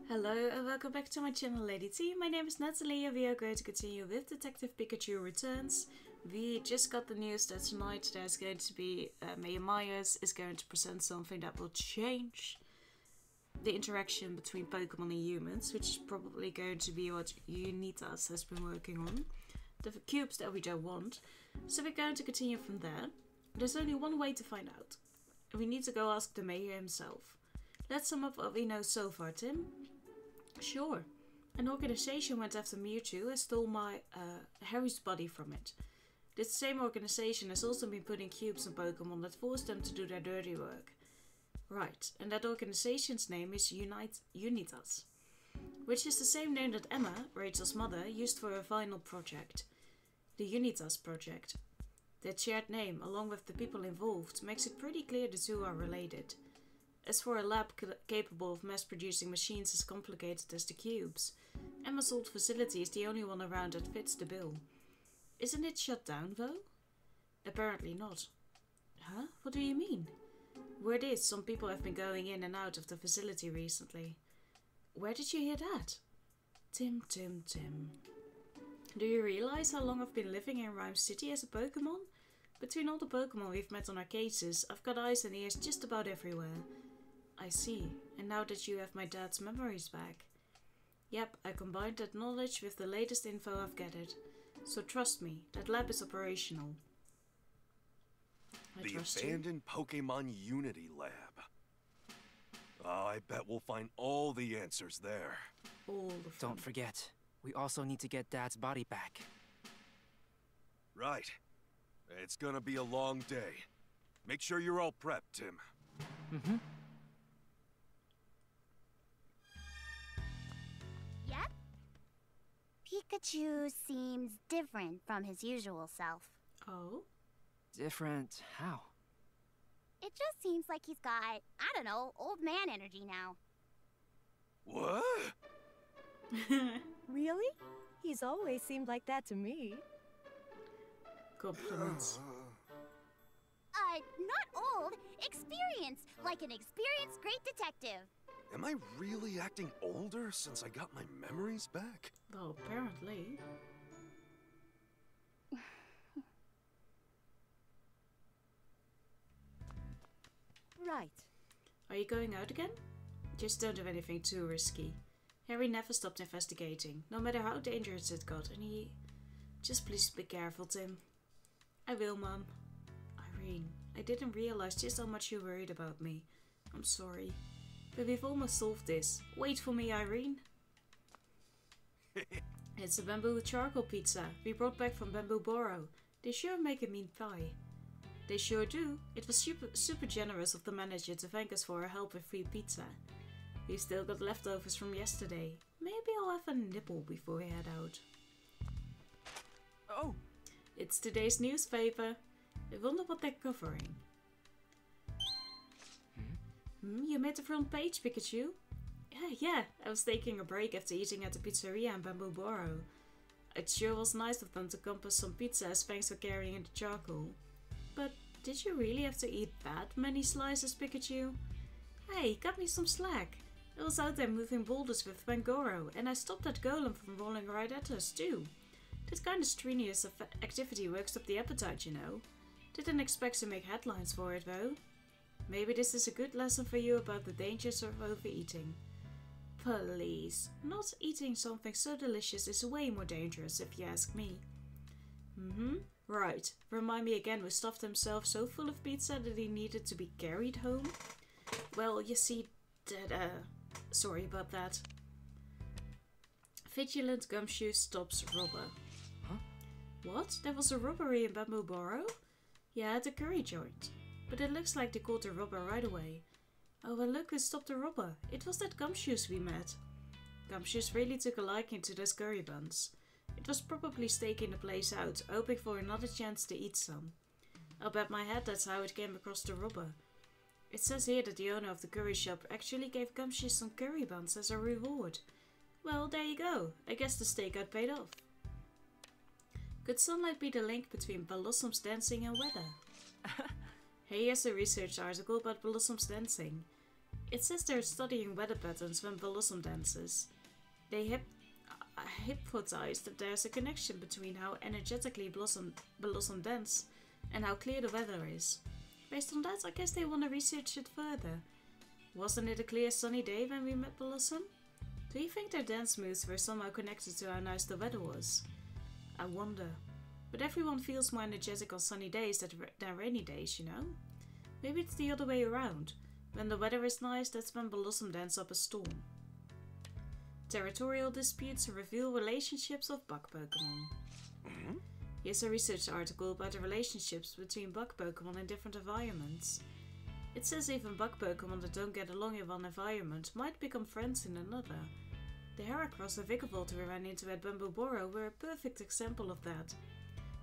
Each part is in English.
Hello and welcome back to my channel, Lady T. My name is Nathalie and we are going to continue with Detective Pikachu Returns. We just got the news that tonight there's going to be Mayor Myers is going to present something that will change the interaction between Pokemon and humans, which is probably going to be what Unitas has been working on. The cubes that we don't want. So we're going to continue from there. There's only one way to find out. We need to go ask the mayor himself. Let's sum up what we know so far, Tim. Sure. An organization went after Mewtwo and stole my Harry's body from it. This same organization has also been putting cubes on Pokemon that forced them to do their dirty work. Right, and that organization's name is Unitas, which is the same name that Emma, Rachel's mother, used for her final project, the Unitas project. That shared name, along with the people involved, makes it pretty clear the two are related. As for a lab capable of mass-producing machines as complicated as the cubes, Emma's old facility is the only one around that fits the bill. Isn't it shut down, though? Apparently not. Huh? What do you mean? Word is, some people have been going in and out of the facility recently. Where did you hear that? Tim. Do you realize how long I've been living in Rhyme City as a Pokemon? Between all the Pokemon we've met on our cases, I've got eyes and ears just about everywhere. I see, and now that you have my dad's memories back. Yep, I combined that knowledge with the latest info I've gathered. So trust me, that lab is operational. The abandoned Pokemon Unity Lab. I bet we'll find all the answers there. All the fun. Don't forget, we also need to get Dad's body back. Right. It's gonna be a long day. Make sure you're all prepped, Tim. Mm-hmm. Yep. Pikachu seems different from his usual self. Oh? Different how? It just seems like he's got, I don't know, old man energy now. What? Really? He's always seemed like that to me. Compliments. Not old. Experienced. Like an experienced great detective. Am I really acting older since I got my memories back? Well, apparently. Right. Are you going out again? Just don't do anything too risky. Harry never stopped investigating, no matter how dangerous it got, and he... Just please be careful, Tim. I will, Mom. Irene, I didn't realize just how much you worried about me. I'm sorry. But we've almost solved this. Wait for me, Irene. It's a bamboo charcoal pizza we brought back from Bamboo Borough. They sure make a mean pie. They sure do. It was super generous of the manager to thank us for our help with free pizza. We've still got leftovers from yesterday. Maybe I'll have a nibble before we head out. Oh! It's today's newspaper. I wonder what they're covering. You made the front page, Pikachu. Yeah. I was taking a break after eating at the pizzeria in Bamboo Borough. It sure was nice of them to compass some pizza as thanks for carrying the charcoal. But did you really have to eat that many slices, Pikachu? Hey, cut me some slack. I was out there moving boulders with Pangoro, and I stopped that golem from rolling right at us too. This kind of strenuous activity works up the appetite, you know. Didn't expect to make headlines for it though. Maybe this is a good lesson for you about the dangers of overeating. Please, not eating something so delicious is way more dangerous if you ask me. Right. Remind me again who stuffed himself so full of pizza that he needed to be carried home? Well, you see, sorry about that. Vigilant Gumshoe stops robber. Huh? What? There was a robbery in Bamboo Borough? Yeah, at the curry joint. But it looks like they caught the robber right away. Oh, well look who stopped the robber. It was that Gumshoes we met. Gumshoes really took a liking to those curry buns. It was probably staking the place out, hoping for another chance to eat some. I'll bet my head that's how it came across the robber. It says here that the owner of the curry shop actually gave Gumshoes some curry buns as a reward. Well, there you go. I guess the stakeout paid off. Could sunlight be the link between Blossom's dancing and weather? Here's a research article about Blossom's dancing. It says they're studying weather patterns when Blossom dances. They hypothesize that there's a connection between how energetically Blossom dance and how clear the weather is. Based on that, I guess they want to research it further. Wasn't it a clear sunny day when we met Blossom? Do you think their dance moves were somehow connected to how nice the weather was? I wonder. But everyone feels more energetic on sunny days than rainy days, you know? Maybe it's the other way around. When the weather is nice, that's when Blossom dance up a storm. Territorial disputes reveal relationships of bug Pokemon. Here's a research article about the relationships between bug Pokemon in different environments. It says even bug Pokemon that don't get along in one environment might become friends in another. The Heracross and Vikavolt we ran into at Bamboo Burrow were a perfect example of that.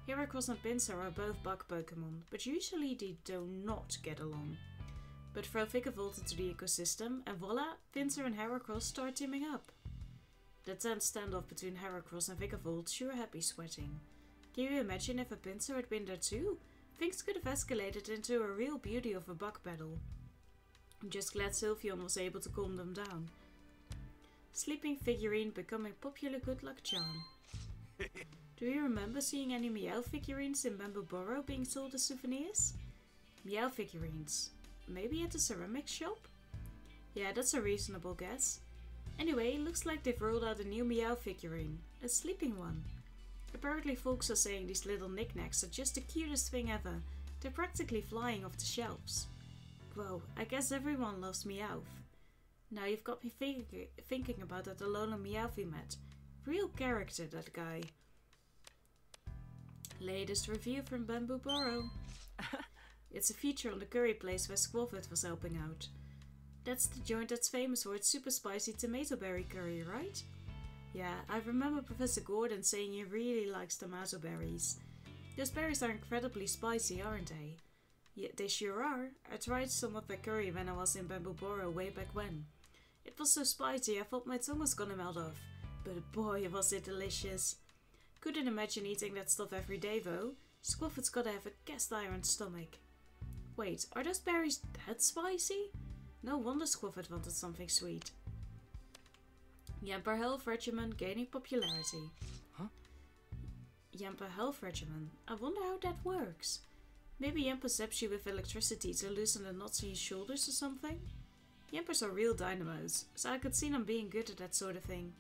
Heracross and Pinsir are both bug Pokemon, but usually they do not get along. But throw Vikavolt into the ecosystem and voila, Pinsir and Heracross start teaming up. The tense standoff between Heracross and Vikavolt sure had me sweating. Can you imagine if a Pinsir had been there too? Things could have escalated into a real beauty of a bug battle. I'm just glad Sylveon was able to calm them down. Sleeping figurine becoming popular good luck charm. Do you remember seeing any Meow figurines in Bamboo Burrow being sold as souvenirs? Meow figurines. Maybe at a ceramics shop? Yeah, that's a reasonable guess. Anyway, looks like they've rolled out a new Meow figurine. A sleeping one. Apparently folks are saying these little knickknacks are just the cutest thing ever. They're practically flying off the shelves. Whoa, I guess everyone loves Meowth. Now you've got me thinking about that Alolan Meowth we met. Real character, that guy. Latest review from Bamboo Burrow. It's a feature on the curry place where Squafford was helping out. That's the joint that's famous for its super spicy tomato berry curry, right? Yeah, I remember Professor Gordon saying he really likes tomato berries. Those berries are incredibly spicy, aren't they? Yeah, they sure are. I tried some of their curry when I was in Bamboo Burrow way back when. It was so spicy I thought my tongue was gonna melt off. But boy, was it delicious. Couldn't imagine eating that stuff every day though. Squafford's gotta have a cast iron stomach. Wait, are those berries that spicy? No wonder Squafford wanted something sweet. Yamper Health Regimen gaining popularity. Huh? Yamper Health Regimen. I wonder how that works. Maybe Yamper zaps you with electricity to loosen the knots in your shoulders or something? Yampers are real dynamos, so I could see them being good at that sort of thing.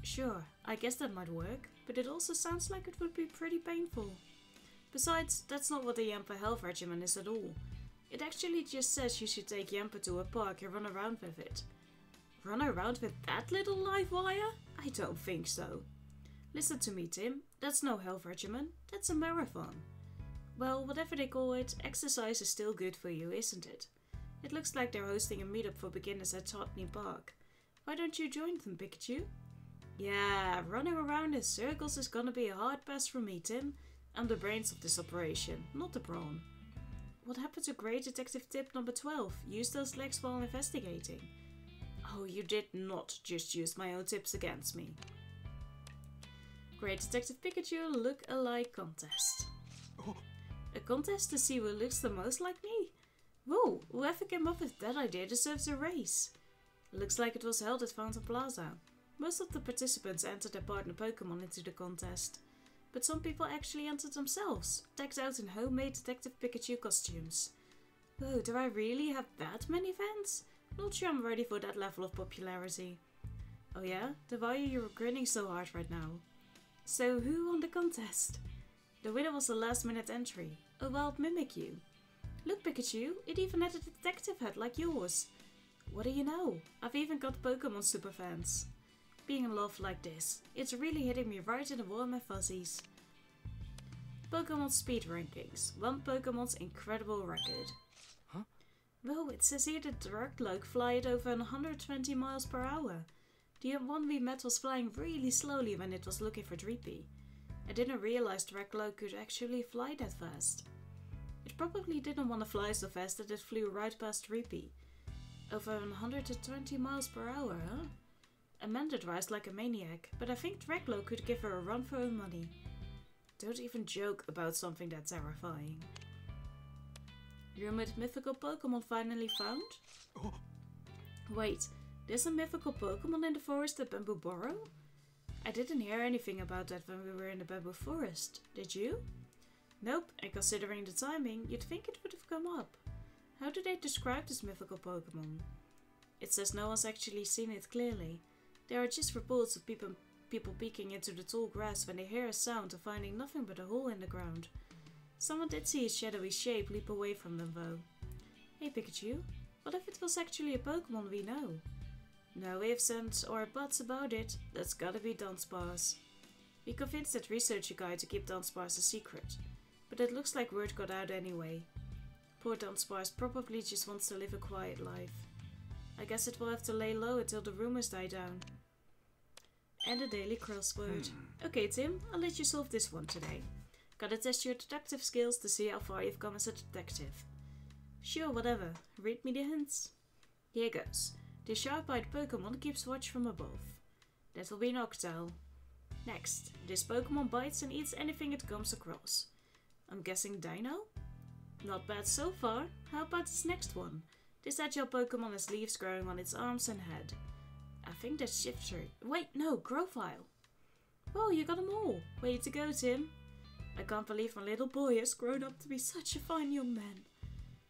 Sure, I guess that might work, but it also sounds like it would be pretty painful. Besides, that's not what the Yamper Health Regimen is at all. It actually just says you should take Yamper to a park and run around with it. Run around with that little live wire? I don't think so. Listen to me, Tim. That's no health regimen. That's a marathon. Well, whatever they call it, exercise is still good for you, isn't it? It looks like they're hosting a meetup for beginners at Totney Park. Why don't you join them, Pikachu? Yeah, running around in circles is gonna be a hard pass for me, Tim. I'm the brains of this operation, not the brawn. What happened to Great Detective Tip number 12? Use those legs while investigating. Oh, you did not just use my own tips against me. Great Detective Pikachu look-alike contest. A contest to see who looks the most like me? Whoa, whoever came up with that idea deserves a race. Looks like it was held at Fountain Plaza. Most of the participants entered their partner Pokemon into the contest. But some people actually entered themselves, decked out in homemade Detective Pikachu costumes. Whoa, do I really have that many fans? Not sure I'm ready for that level of popularity. Oh yeah? Then why are you grinning so hard right now? So who won the contest? The winner was a last minute entry, a wild Mimikyu. Look Pikachu, it even had a detective hat like yours. What do you know? I've even got Pokemon superfans. Being in love like this, it's really hitting me right in the warm and fuzzies. Pokemon speed rankings, one Pokemon's incredible record. Huh? Well, it says here that Dragloak fly at over 120 miles per hour. The one we met was flying really slowly when it was looking for Dreepy. I didn't realize Dragloak could actually fly that fast. It probably didn't want to fly so fast that it flew right past Dreepy. Over 120 miles per hour, huh? Amanda drives like a maniac, but I think Dragloak could give her a run for her money. Don't even joke about something that terrifying. Rumored mythical Pokemon finally found? Wait, there's a mythical Pokemon in the forest at Bamboo Burrow? I didn't hear anything about that when we were in the Bamboo Forest. Did you? Nope, and considering the timing, you'd think it would have come up. How do they describe this mythical Pokemon? It says no one's actually seen it clearly. There are just reports of people peeking into the tall grass when they hear a sound and finding nothing but a hole in the ground. Someone did see a shadowy shape leap away from them though. Hey Pikachu, what if it was actually a Pokemon we know? No ifs, ands, or buts about it. That's gotta be Dunsparce. We convinced that researcher guy to keep Dunsparce a secret, but it looks like word got out anyway. Poor Dunsparce probably just wants to live a quiet life. I guess it will have to lay low until the rumors die down. And a daily crossword. Okay Tim, I'll let you solve this one today. Gotta test your detective skills to see how far you've come as a detective. Sure, whatever. Read me the hints. Here goes. This sharp-eyed Pokemon keeps watch from above. That will be an Octal. Next, this Pokemon bites and eats anything it comes across. I'm guessing Dino? Not bad so far. How about this next one? This agile Pokemon has leaves growing on its arms and head. I think that's Shifter. Wait, no, Grovyle. Whoa, you got them all. Way to go, Tim. I can't believe my little boy has grown up to be such a fine young man.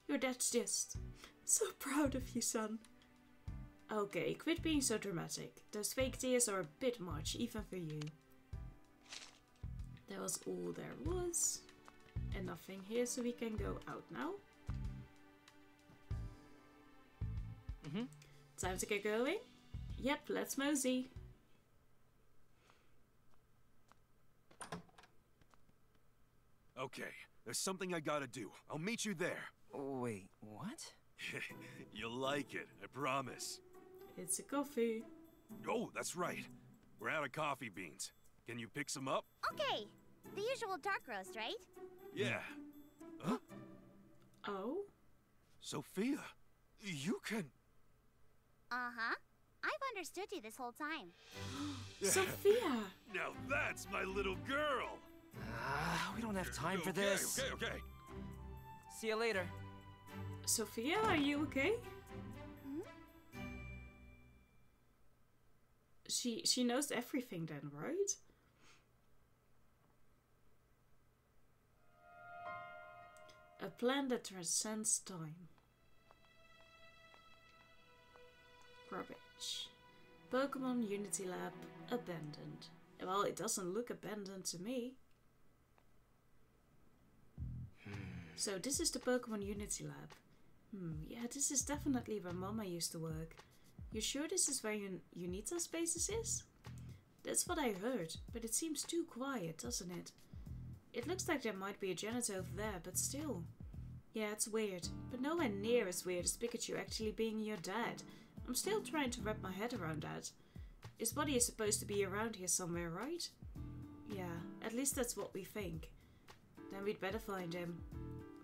Your dad's just so proud of you, son. Okay, quit being so dramatic. Those fake tears are a bit much, even for you. That was all there was. And nothing here, so we can go out now. Time to get going? Yep, let's mosey. Okay, there's something I gotta do. I'll meet you there. Wait, what? You'll like it, I promise. It's a coffee. Oh, that's right. We're out of coffee beans. Can you pick some up? Okay, the usual dark roast, right? Yeah. Huh? Oh? Sophia, you can... Uh-huh. I've understood you this whole time. Sophia! Now that's my little girl! We don't have time for Okay, this. Okay. See you later. Sophia, are you okay? She knows everything then, right? A plan that transcends time. Garbage. Pokemon Unity Lab abandoned. Well, it doesn't look abandoned to me. So this is the Pokemon Unity Lab. Yeah, this is definitely where Mama used to work. You sure this is where Unitas' basis is? That's what I heard, but it seems too quiet, doesn't it? It looks like there might be a janitor over there, but still. Yeah, it's weird, but nowhere near as weird as Pikachu actually being your dad. I'm still trying to wrap my head around that. His body is supposed to be around here somewhere, right? Yeah, at least that's what we think. Then we'd better find him.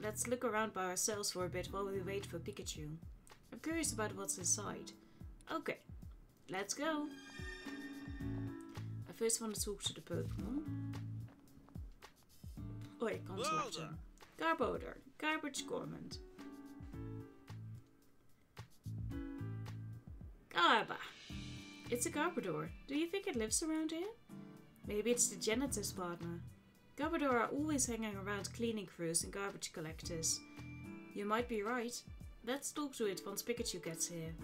Let's look around by ourselves for a bit while we wait for Pikachu. I'm curious about what's inside. Okay, let's go. I first want to talk to the Pokemon. Oh, I can't talk to him. Garbodor, Garbage Gormand. Garba. It's a Garbodor. Do you think it lives around here? Maybe it's the janitor's partner. Garbodor are always hanging around cleaning crews and garbage collectors. You might be right. Let's talk to it once Pikachu gets here.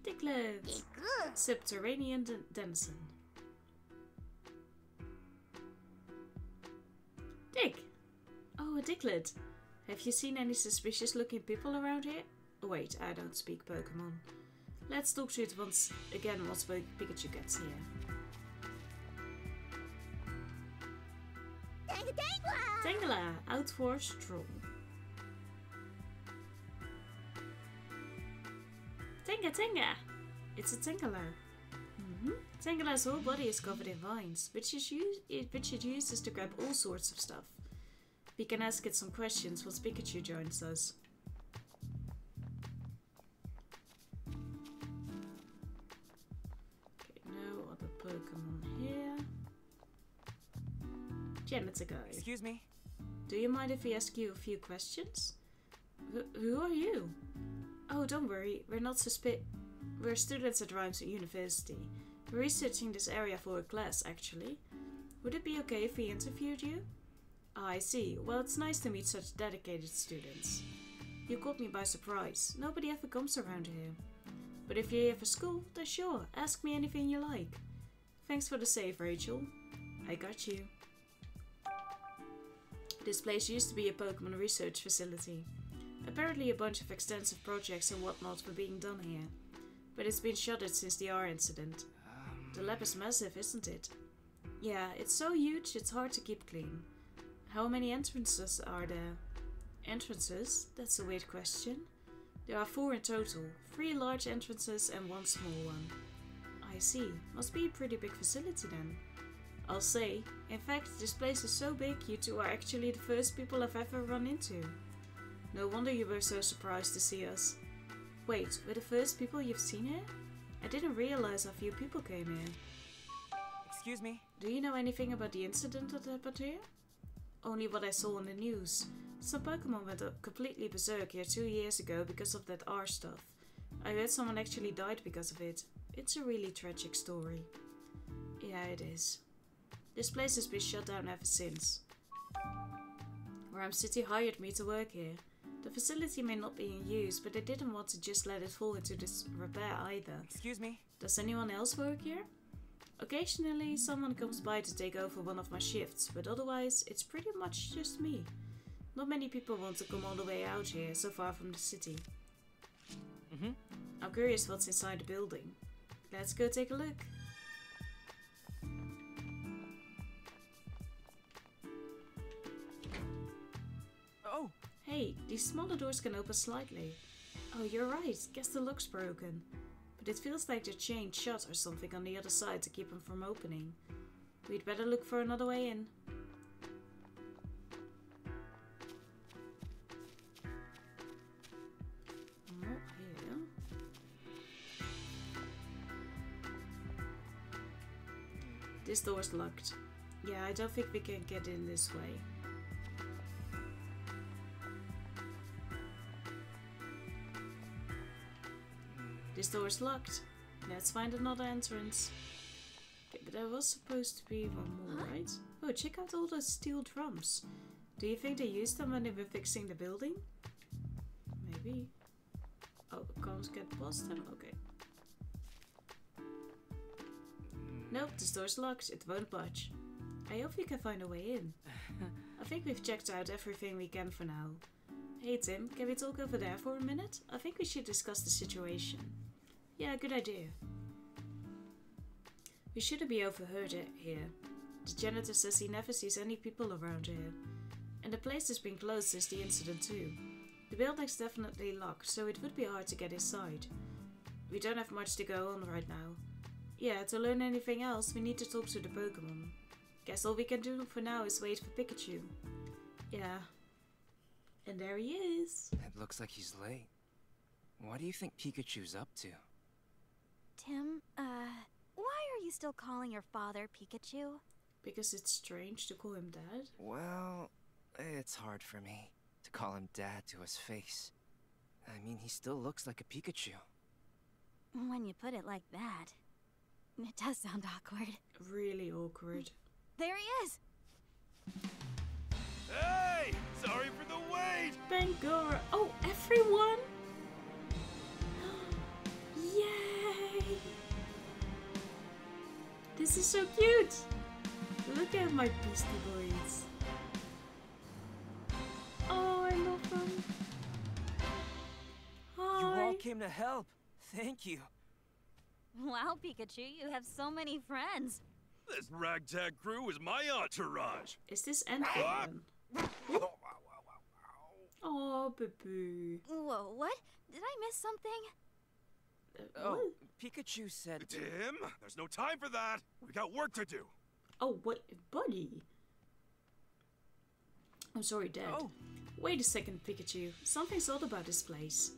Diglett! Subterranean denizen. Dig! Oh, a Diglett. Have you seen any suspicious looking people around here? Oh, wait, I don't speak Pokemon. Let's talk to it once Pikachu gets here. Tangela, out for a stroll. Tenga! It's a Tangela. Tangela's whole body is covered in vines, which it uses to grab all sorts of stuff. We can ask it some questions once Pikachu joins us. Okay, no other Pokemon here. Janitor guy. Excuse me. Do you mind if we ask you a few questions? Who are you? Oh, don't worry, we're students at Rhymes University. We're researching this area for a class, actually. Would it be okay if we interviewed you? Ah, I see. Well, it's nice to meet such dedicated students. You caught me by surprise. Nobody ever comes around here. But if you're here for school, then sure, ask me anything you like. Thanks for the save, Rachel. I got you. This place used to be a Pokemon research facility. Apparently a bunch of extensive projects and whatnot were being done here. But it's been shuttered since the R incident. The lab is massive, isn't it? Yeah, it's so huge it's hard to keep clean. How many entrances are there? Entrances? That's a weird question. There are 4 in total. 3 large entrances and 1 small one. I see. Must be a pretty big facility then. I'll say. In fact, this place is so big you two are actually the first people I've ever run into. No wonder you were so surprised to see us. Wait, we're the first people you've seen here? I didn't realize how few people came here. Excuse me? Do you know anything about the incident that happened here? Only what I saw on the news. Some Pokemon went completely berserk here 2 years ago because of that R stuff. I heard someone actually died because of it. It's a really tragic story. Yeah, it is. This place has been shut down ever since. Rhyme City hired me to work here. The facility may not be in use, but they didn't want to just let it fall into disrepair either. Excuse me? Does anyone else work here? Occasionally, someone comes by to take over one of my shifts, but otherwise, it's pretty much just me. Not many people want to come all the way out here, so far from the city. I'm curious what's inside the building. Let's go take a look. Oh! Hey, these smaller doors can open slightly. Oh, you're right. Guess the lock's broken. But it feels like they're chained shut or something on the other side to keep them from opening. We'd better look for another way in. Oh, here. This door's locked. Yeah, I don't think we can get in this way. This door's locked. Let's find another entrance. Okay, but there was supposed to be one more, right? Oh, check out all those steel drums. Do you think they used them when they were fixing the building? Maybe. Oh, can't get past them? Okay. Nope, this door's locked. It won't budge. I hope we can find a way in. I think we've checked out everything we can for now. Hey Tim, can we talk over there for a minute? I think we should discuss the situation. Yeah, good idea. We shouldn't be overheard here. The janitor says he never sees any people around here. And the place has been closed since the incident too. The building's definitely locked, so it would be hard to get inside. We don't have much to go on right now. Yeah, to learn anything else, we need to talk to the Pokemon. Guess all we can do for now is wait for Pikachu. Yeah. And there he is. It looks like he's late. What do you think Pikachu's up to? Tim, why are you still calling your father Pikachu? Because it's strange to call him Dad. Well, it's hard for me to call him Dad to his face. I mean, he still looks like a Pikachu. When you put it like that, it does sound awkward. Really awkward. There he is! Hey! Sorry for the wait! Bangora! Oh, everyone! Yay! This is so cute! Look at my beastie boys. Oh, I love them. Hi! You all came to help. Thank you. Wow, Pikachu, you have so many friends. This ragtag crew is my entourage. Is this Endgame? Oh, baby. Whoa, what? Did I miss something? Oh, What? Pikachu said... Tim, there's no time for that. We got work to do. Oh, wait, buddy. I'm sorry, Dad. Oh. Wait a second, Pikachu. Something's odd about this place.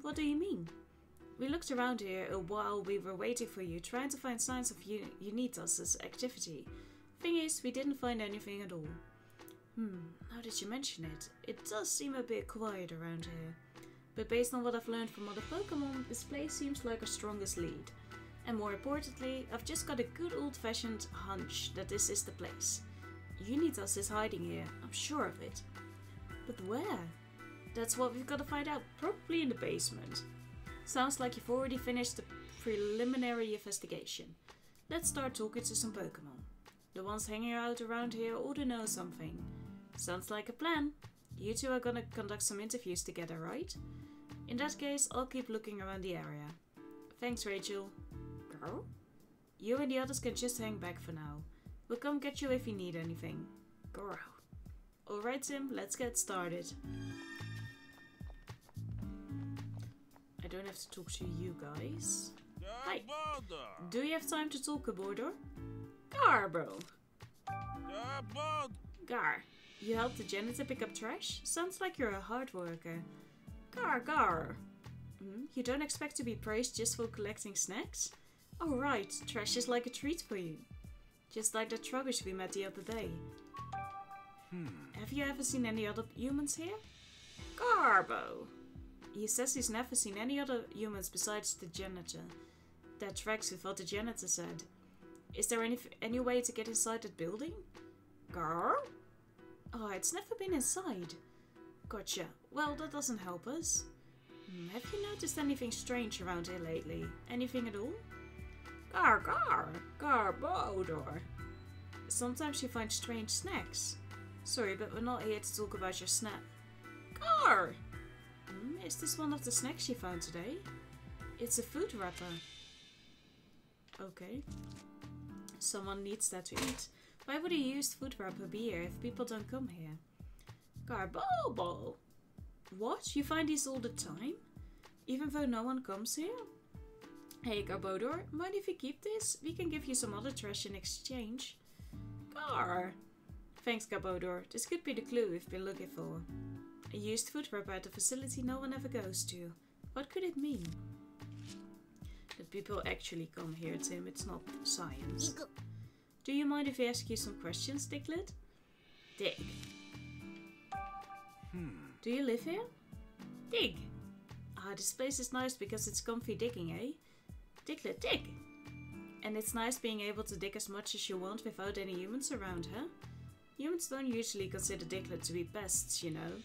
What do you mean? We looked around here while we were waiting for you, trying to find signs of Unitas' activity. Thing is, we didn't find anything at all. Now that you mention it, it does seem a bit quiet around here. But based on what I've learned from other Pokemon, this place seems like our strongest lead. And more importantly, I've just got a good old-fashioned hunch that this is the place. Unitas is hiding here, I'm sure of it. But where? That's what we've got to find out, probably in the basement. Sounds like you've already finished the preliminary investigation. Let's start talking to some Pokemon. The ones hanging out around here ought to know something. Sounds like a plan. You two are gonna conduct some interviews together, right? In that case, I'll keep looking around the area. Thanks, Rachel. Girl? You and the others can just hang back for now. We'll come get you if you need anything. Girl. Alright, Tim, let's get started. I don't have to talk to you guys. Hi. Do you have time to talk, Gabordor? Garbo. Gar. You help the janitor pick up trash? Sounds like you're a hard worker. Gar. You don't expect to be praised just for collecting snacks? Oh right, trash is like a treat for you. Just like that rubbish we met the other day. Have you ever seen any other humans here? Garbo. He says he's never seen any other humans besides the janitor. That tracks with what the janitor said. Is there any way to get inside that building? Gar? Oh, it's never been inside. Gotcha. Well, that doesn't help us. Have you noticed anything strange around here lately? Anything at all? Garbodor. Sometimes you find strange snacks. Sorry, but we're not here to talk about your snack. Gar! Is this one of the snacks you found today? It's a food wrapper. Okay. Someone needs that to eat. Why would a used food wrapper be here if people don't come here? Garbobo! What? You find these all the time? Even though no one comes here? Hey Garbodor, mind if we keep this? We can give you some other trash in exchange. Gar! Thanks Garbodor, this could be the clue we've been looking for. A used food wrapper at a facility no one ever goes to. What could it mean? That people actually come here, Tim, it's not science. Do you mind if I ask you some questions, Diglett? Dig. Do you live here? Dig. Ah, this place is nice because it's comfy digging, eh? Diglett, dig. And it's nice being able to dig as much as you want without any humans around, huh? Humans don't usually consider Diglett to be pests, you know.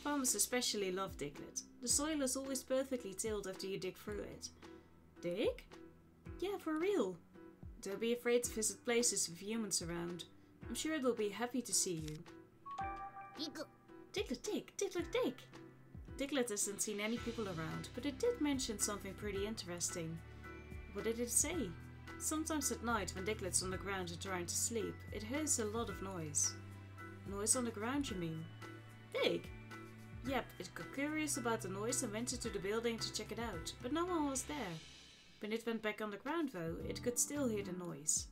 Farmers especially love Diglett. The soil is always perfectly tilled after you dig through it. Dig? Yeah, for real. Don't be afraid to visit places with humans around. I'm sure they'll be happy to see you. Diglett, dig! Diglett, dig! Diglett hasn't seen any people around, but it did mention something pretty interesting. What did it say? Sometimes at night, when Diglett's on the ground and trying to sleep, it hears a lot of noise. Noise on the ground, you mean? Dig! Yep, it got curious about the noise and went into the building to check it out, but no one was there. When it went back on the ground though, it could still hear the noise.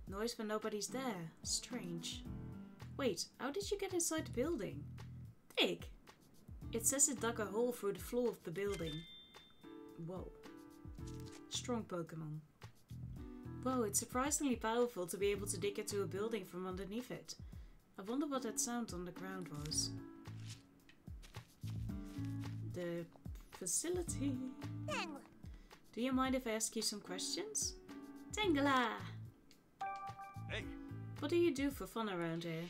Noise when nobody's there. Strange. Wait, how did you get inside the building? Dig! It says it dug a hole through the floor of the building. Whoa. Strong Pokemon. Whoa, it's surprisingly powerful to be able to dig into a building from underneath it. I wonder what that sound on the ground was. The facility. Do you mind if I ask you some questions? Tangela! Hey! What do you do for fun around here?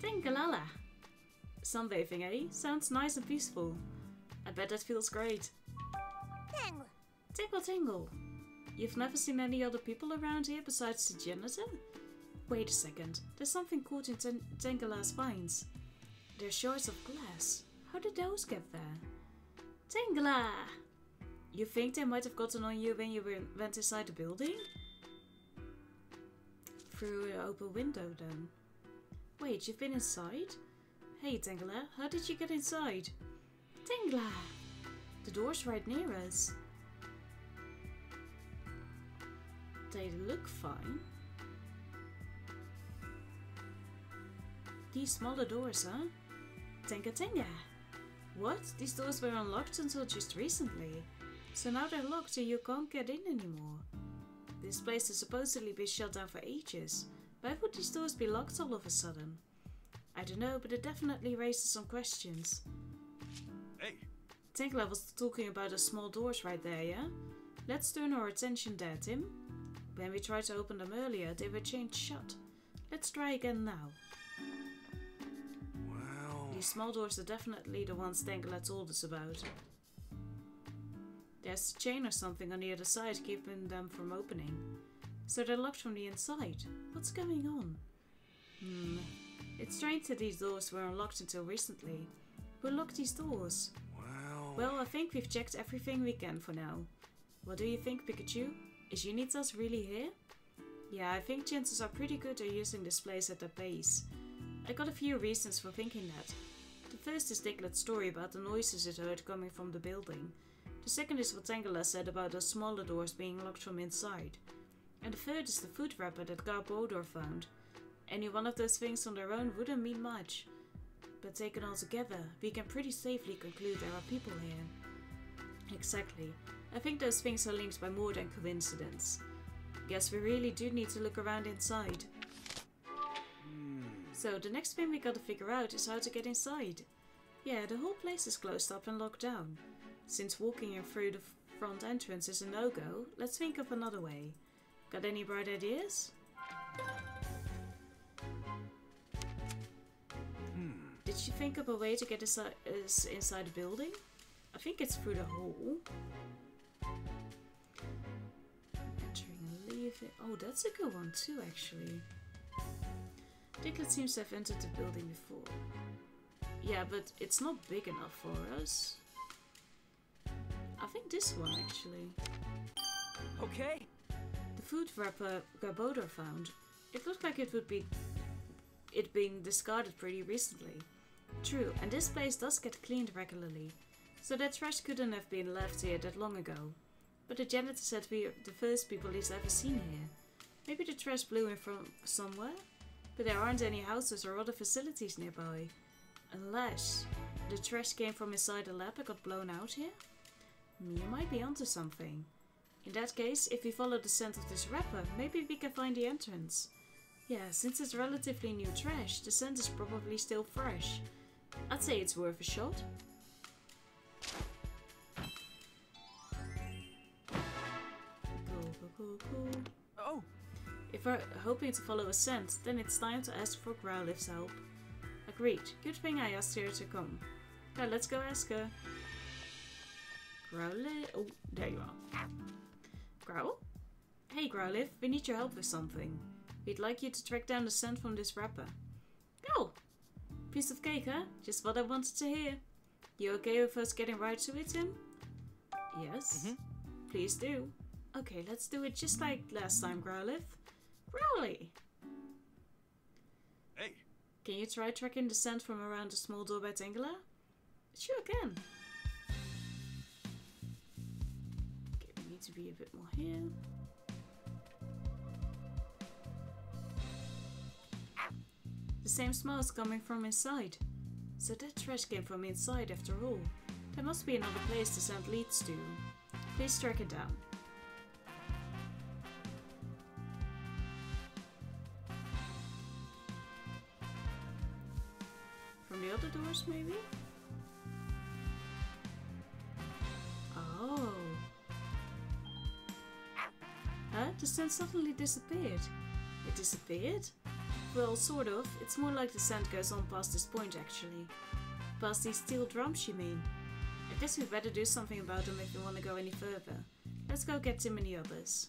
Tangalala! Sunbathing, eh? Sounds nice and peaceful. I bet that feels great. Tingle Tingle! You've never seen any other people around here besides the janitor? Wait a second, there's something caught in Tangela's vines. They're shards of glass. How did those get there? Tangela! You think they might have gotten on you when you went inside the building? Through an open window then. Wait, you've been inside? Hey Tangela, how did you get inside? Tangela! The door's right near us. They look fine. These smaller doors, huh? Tenga Tenga! What? These doors were unlocked until just recently. So now they're locked and you can't get in anymore. This place has supposedly been shut down for ages. Why would these doors be locked all of a sudden? I don't know, but it definitely raises some questions. Hey, Tangela was talking about those small doors right there, yeah? Let's turn our attention there, Tim. When we tried to open them earlier, they were chained shut. Let's try again now. well... These small doors are definitely the ones Tangela told us about. There's a chain or something on the other side keeping them from opening. So they're locked from the inside. What's going on? It's strange that these doors were unlocked until recently. Who locked these doors? Well, I think we've checked everything we can for now. What do you think, Pikachu? Is Unitas really here? Yeah, I think chances are pretty good they're using this place at their base. I got a few reasons for thinking that. The first is Diglett story about the noises it heard coming from the building. The second is what Tangela said about those smaller doors being locked from inside. And the third is the food wrapper that Garbodor found. Any one of those things on their own wouldn't mean much. But taken all together, we can pretty safely conclude there are people here. Exactly. I think those things are linked by more than coincidence. Guess we really do need to look around inside. So the next thing we gotta figure out is how to get inside. Yeah, the whole place is closed up and locked down. Since walking in through the front entrance is a no-go, let's think of another way. Got any bright ideas? Did you think of a way to get inside the building? I think it's through the hole. Entering and leaving. Oh, that's a good one too, actually. Diglett seems to have entered the building before. Yeah, but it's not big enough for us. I think this one, actually. Okay. The food wrapper Garbodor found. It looked like it would be being discarded pretty recently. True, and this place does get cleaned regularly, so that trash couldn't have been left here that long ago. But the janitor said we are the first people he's ever seen here. Maybe the trash blew in from somewhere? But there aren't any houses or other facilities nearby. Unless the trash came from inside the lab and got blown out here? You might be onto something. In that case, if we follow the scent of this wrapper, maybe we can find the entrance. Yeah, since it's relatively new trash, the scent is probably still fresh. I'd say it's worth a shot. Cool. Oh! If we're hoping to follow a scent, then it's time to ask for Growlithe's help. Agreed. Good thing I asked her to come. Now let's go ask her. Growlithe? Oh, there you are. Growl? Hey Growlithe, we need your help with something. We'd like you to track down the scent from this wrapper. Oh! Piece of cake, huh? Just what I wanted to hear. You okay with us getting right to it, Tim? Yes. Please do. Okay, let's do it just like last time, Growlithe. Growly! Hey! Can you try tracking the scent from around the small door by Tangela? Sure can. Okay, we need to be a bit more here. The same smell is coming from inside. So that trash came from inside after all. There must be another place the scent leads to. Please track it down. From the other doors, maybe? Oh. Huh? The scent suddenly disappeared. It disappeared? Well, sort of. It's more like the scent goes on past this point, actually. Past these steel drums, you mean? I guess we better do something about them if we want to go any further. Let's go get Tim and the others.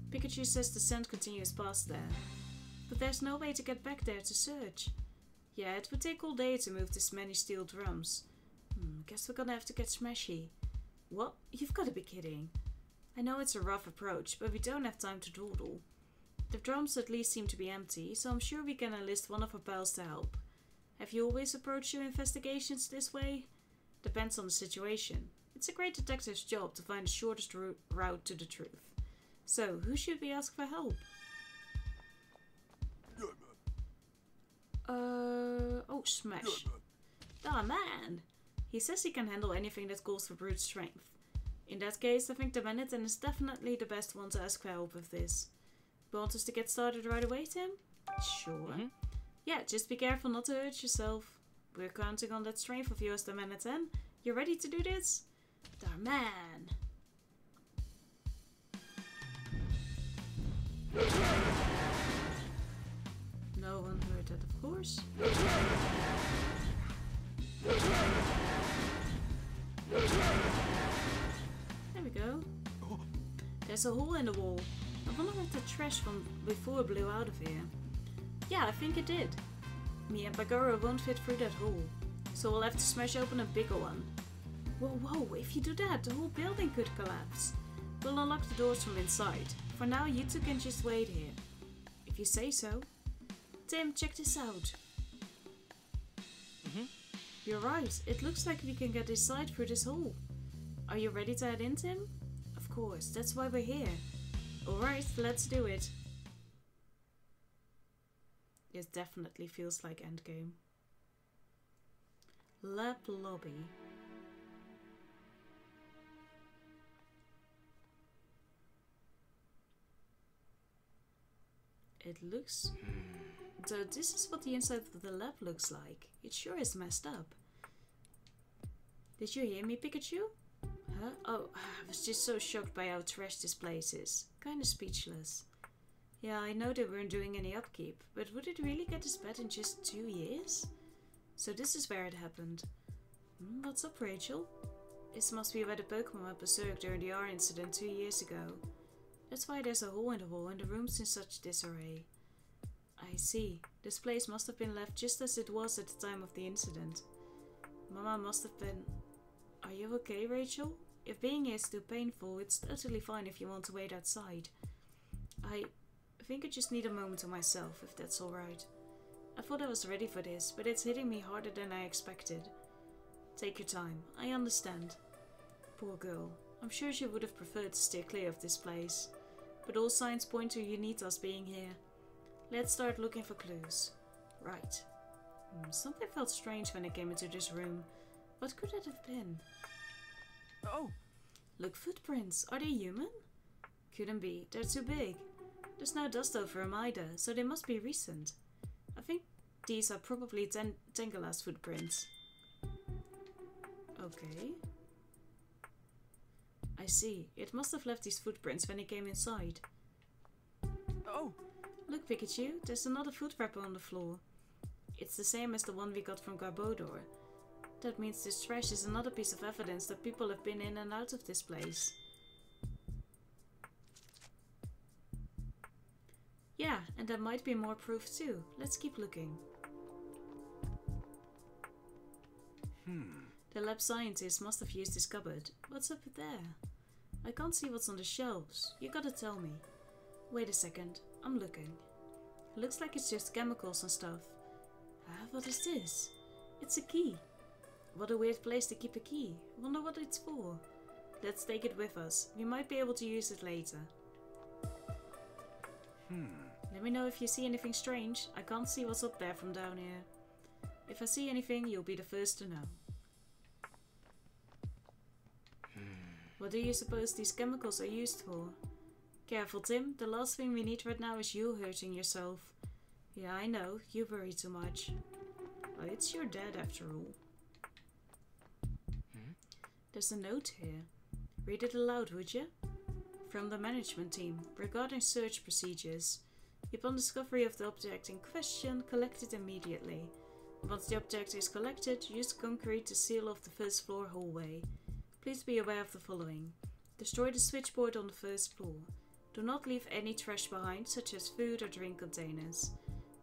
Pikachu says the scent continues past there. But there's no way to get back there to search. Yeah, it would take all day to move this many steel drums. Guess we're gonna have to get smashy. What? You've gotta be kidding. I know it's a rough approach, but we don't have time to dawdle. The drums at least seem to be empty, so I'm sure we can enlist one of our pals to help. Have you always approached your investigations this way? Depends on the situation. It's a great detective's job to find the shortest route to the truth. So, who should we ask for help? Oh, Smash. Ah, man! He says he can handle anything that calls for brute strength. In that case, I think the Manhattan is definitely the best one to ask for help with this. Want us to get started right away, Tim? Sure. Yeah, just be careful not to hurt yourself. We're counting on that strength of yours, the man at 10. You ready to do this? The man. No one heard that, of course. There we go. There's a hole in the wall. I wonder if the trash from before blew out of here. Yeah, I think it did. Me and Bagoro won't fit through that hole, so we'll have to smash open a bigger one. Whoa, if you do that, the whole building could collapse. We'll unlock the doors from inside. For now, you two can just wait here. If you say so. Tim, check this out. You're right, it looks like we can get inside through this hole. Are you ready to head in, Tim? Of course, that's why we're here. Alright, let's do it. This definitely feels like Endgame. Lab lobby. It looks... So this is what the inside of the lab looks like. It sure is messed up. Did you hear me, Pikachu? Huh? Oh, I was just so shocked by how trashed this place is. Kinda speechless. Yeah, I know they weren't doing any upkeep, but would it really get this bad in just 2 years? So this is where it happened. What's up, Rachel? This must be where the Pokemon went berserk during the R incident 2 years ago. That's why there's a hole in the wall and the room's in such disarray. I see. This place must have been left just as it was at the time of the incident. Mama must have been... Are you okay, Rachel? If being here is too painful, it's totally fine if you want to wait outside. I think I just need a moment to myself, if that's alright. I thought I was ready for this, but it's hitting me harder than I expected. Take your time. I understand. Poor girl. I'm sure she would have preferred to stay clear of this place. But all signs point to Unitas being here. Let's start looking for clues. Right. Something felt strange when I came into this room. What could that have been? Oh! Look, footprints. Are they human? Couldn't be. They're too big. There's no dust over them either, so they must be recent. I think these are probably Tangela's footprints. Okay. I see. It must have left these footprints when he came inside. Oh! Look, Pikachu, there's another foot wrapper on the floor. It's the same as the one we got from Garbodor. That means this trash is another piece of evidence that people have been in and out of this place. Yeah, and there might be more proof too. Let's keep looking. The lab scientist must have used this cupboard. What's up there? I can't see what's on the shelves. You gotta tell me. Wait a second. I'm looking. Looks like it's just chemicals and stuff. What is this? It's a key. What a weird place to keep a key. Wonder what it's for. Let's take it with us. We might be able to use it later. Let me know if you see anything strange. I can't see what's up there from down here. If I see anything, you'll be the first to know. What do you suppose these chemicals are used for? Careful, Tim. The last thing we need right now is you hurting yourself. Yeah, I know. You worry too much. Well, it's your dad after all. There's a note here. Read it aloud, would you? From the management team, regarding search procedures. Upon discovery of the object in question, collect it immediately. Once the object is collected, use concrete to seal off the first floor hallway. Please be aware of the following. Destroy the switchboard on the first floor. Do not leave any trash behind, such as food or drink containers.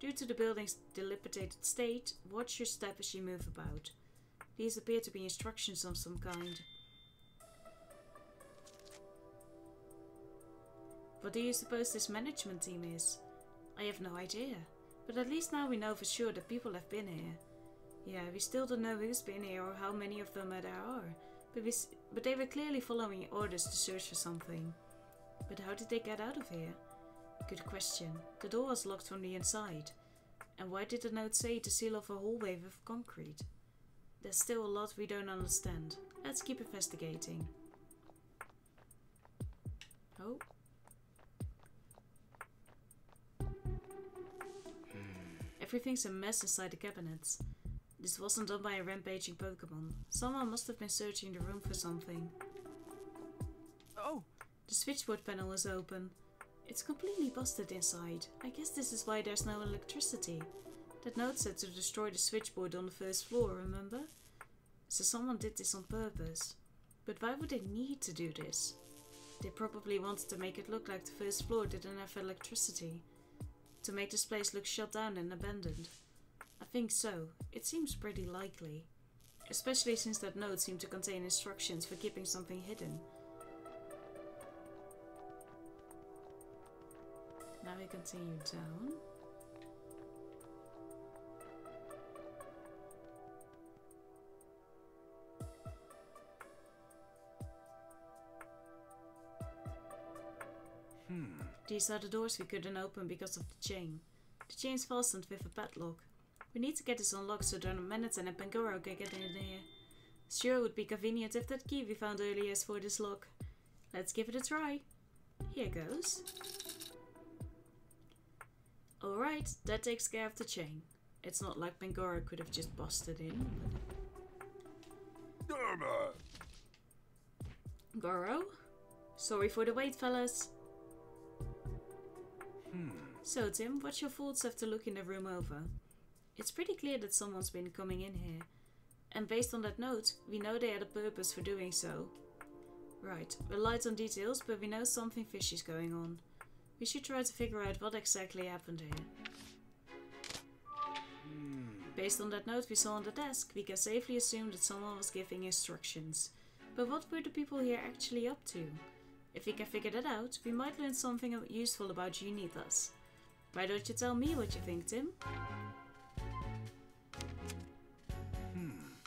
Due to the building's dilapidated state, watch your step as you move about. These appear to be instructions of some kind. What do you suppose this management team is? I have no idea, but at least now we know for sure that people have been here. Yeah, we still don't know who's been here or how many of them there are, but they were clearly following orders to search for something. But how did they get out of here? Good question. The door was locked from the inside. And why did the note say to seal off a hallway with concrete? There's still a lot we don't understand. Let's keep investigating. Oh. Everything's a mess inside the cabinets. This wasn't done by a rampaging Pokemon. Someone must have been searching the room for something. Oh! The switchboard panel is open. It's completely busted inside. I guess this is why there's no electricity. That note said to destroy the switchboard on the first floor, remember? So someone did this on purpose. But why would they need to do this? They probably wanted to make it look like the first floor didn't have electricity. To make this place look shut down and abandoned. I think so. It seems pretty likely. Especially since that note seemed to contain instructions for keeping something hidden. Now we continue down. These are the doors we couldn't open because of the chain. The chain's fastened with a padlock. We need to get this unlocked so Manhattan and Pangoro can get in here. Sure would be convenient if that key we found earlier is for this lock. Let's give it a try. Here goes. Alright, that takes care of the chain. It's not like Pangoro could have just busted in. Goro? Sorry for the wait, fellas. So Tim, what's your thoughts after looking the room over? It's pretty clear that someone's been coming in here. And based on that note, we know they had a purpose for doing so. Right, we're light on details, but we know something fishy's going on. We should try to figure out what exactly happened here. Based on that note we saw on the desk, we can safely assume that someone was giving instructions. But what were the people here actually up to? If we can figure that out, we might learn something useful about Unitas. Why don't you tell me what you think, Tim?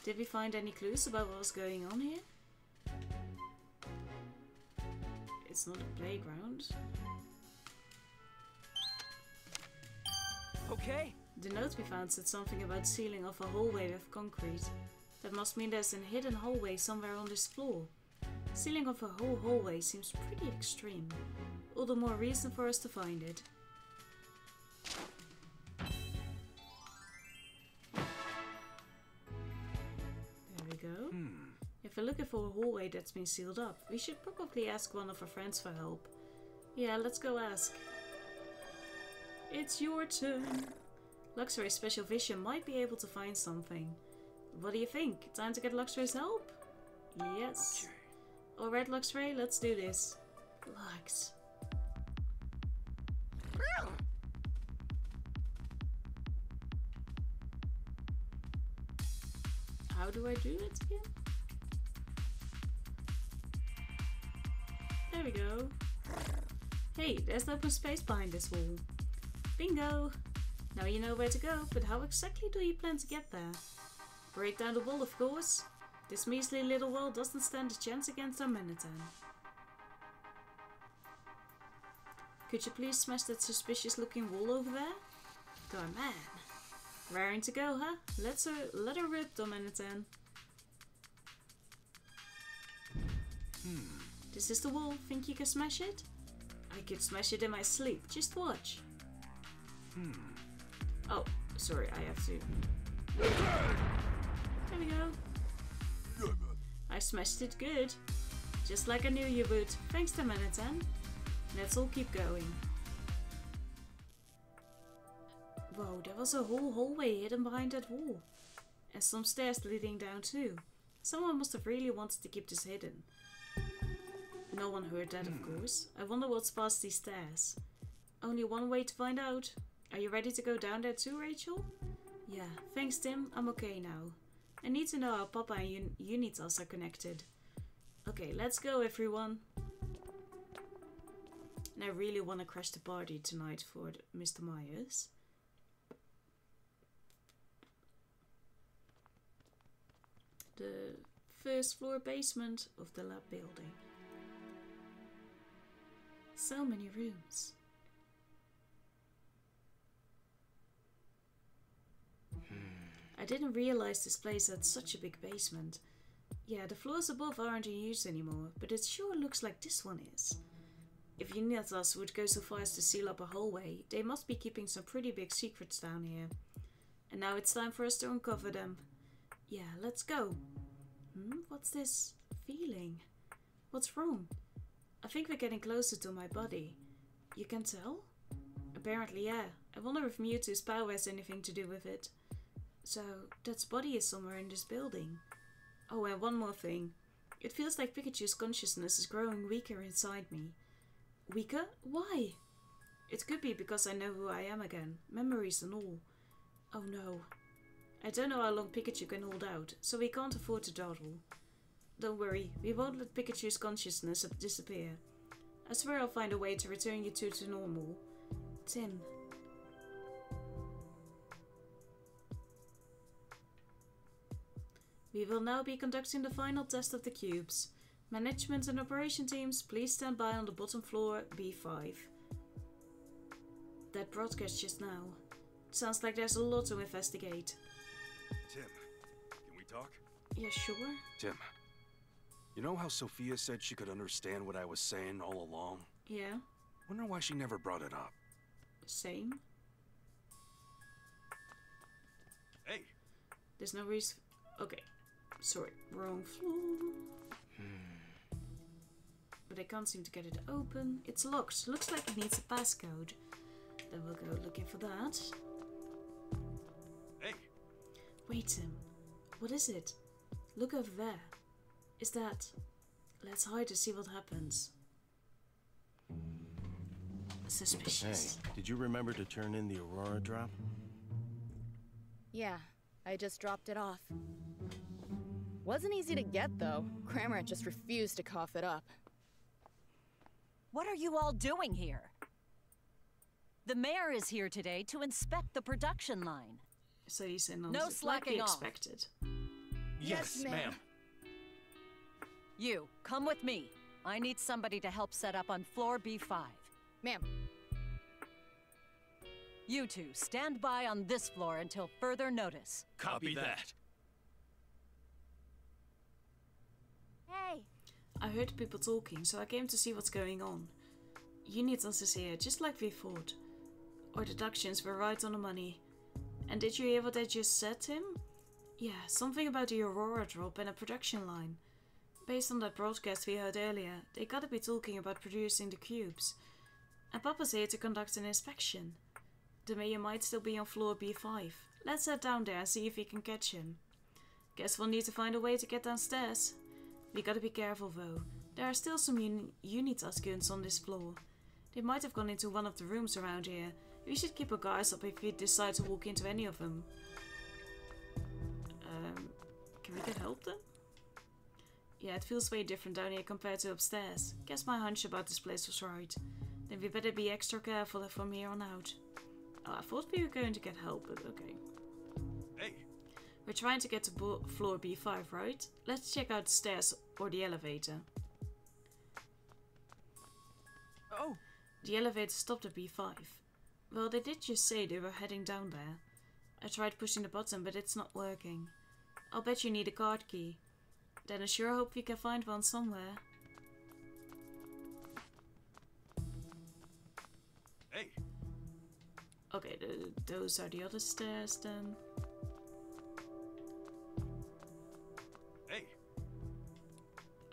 Did we find any clues about what was going on here? It's not a playground. Okay. The note we found said something about sealing off a hallway with concrete. That must mean there's a hidden hallway somewhere on this floor. Sealing off a whole hallway seems pretty extreme. All the more reason for us to find it. There we go. If we're looking for a hallway that's been sealed up, we should probably ask one of our friends for help. Yeah, let's go ask. It's your turn. Luxray's special vision might be able to find something. What do you think? Time to get Luxray's help? Yes. Okay. Alright, Luxray, let's do this. Lux. How do I do it again? There we go. Hey, there's an open space behind this wall. Bingo! Now you know where to go, but how exactly do you plan to get there? Break down the wall, of course. This measly little wall doesn't stand a chance against our Manhattan. Could you please smash that suspicious looking wall over there? Darn man. Raring to go, huh? Let her rip, Manhattan. This is the wall. Think you can smash it? I could smash it in my sleep. Just watch. Oh, sorry, I have to. There we go. I smashed it good. Just like I knew you would. Thanks to Manhattan. Let's all keep going. Whoa, there was a whole hallway hidden behind that wall. And some stairs leading down too. Someone must have really wanted to keep this hidden. No one heard that, of course. I wonder what's past these stairs. Only one way to find out. Are you ready to go down there too, Rachel? Yeah, thanks Tim, I'm okay now. I need to know how Papa and Unitas are connected. Okay, let's go everyone. And I really want to crash the party tonight for Mr. Myers. The first floor basement of the lab building. So many rooms. I didn't realize this place had such a big basement. Yeah, the floors above aren't in use anymore, but it sure looks like this one is. If Unitas would go so far as to seal up a hallway, they must be keeping some pretty big secrets down here. And now it's time for us to uncover them. Yeah, let's go. What's this feeling? What's wrong? I think we're getting closer to my body. You can tell? Apparently, yeah. I wonder if Mewtwo's power has anything to do with it. So, Dad's body is somewhere in this building. Oh, and one more thing. It feels like Pikachu's consciousness is growing weaker inside me. Weaker? Why? It could be because I know who I am again, memories and all. Oh no. I don't know how long Pikachu can hold out, so we can't afford to dawdle. Don't worry, we won't let Pikachu's consciousness disappear. I swear I'll find a way to return you two to normal. Tim. We will now be conducting the final test of the cubes. Management and operation teams, please stand by on the bottom floor, B5. That broadcast just now. Sounds like there's a lot to investigate. Tim, can we talk? Yeah, sure. Tim, you know how Sophia said she could understand what I was saying all along? Yeah. Wonder why she never brought it up. Same. Hey! There's no reason. Okay. Sorry, wrong floor. But I can't seem to get it open. It's locked. Looks like it needs a passcode. Then we'll go looking for that. Hey! Wait, Tim. What is it? Look over there. Is that... Let's hide to see what happens. Suspicious. Hey, did you remember to turn in the Aurora drop? Yeah, I just dropped it off. Wasn't easy to get, though. Cramorant just refused to cough it up. What are you all doing here? The mayor is here today to inspect the production line. So you say No nonsense, like we slacking off. expected. Yes, ma'am. You, come with me. I need somebody to help set up on floor B5. Ma'am. You two, stand by on this floor until further notice. Copy that. Hey, I heard people talking, so I came to see what's going on. Unitas is here, just like we thought. Our deductions were right on the money. And did you hear what I just said, Tim? Yeah, something about the Aurora drop and a production line. Based on that broadcast we heard earlier, they gotta be talking about producing the cubes. And Papa's here to conduct an inspection. The mayor might still be on floor B5. Let's head down there and see if we can catch him. Guess we'll need to find a way to get downstairs. We gotta be careful though. There are still some Unitas guns on this floor. They might have gone into one of the rooms around here. We should keep our guards up if we decide to walk into any of them. Can we get help then? Yeah, it feels way different down here compared to upstairs. Guess my hunch about this place was right. Then we better be extra careful from here on out. Oh, I thought we were going to get help, but okay. Hey! We're trying to get to floor B5, right? Let's check out the stairs or the elevator. Oh! The elevator stopped at B5. Well, they did just say they were heading down there. I tried pushing the button, but it's not working. I'll bet you need a card key. Then I sure hope we can find one somewhere. Hey! Okay, those are the other stairs then. Hey!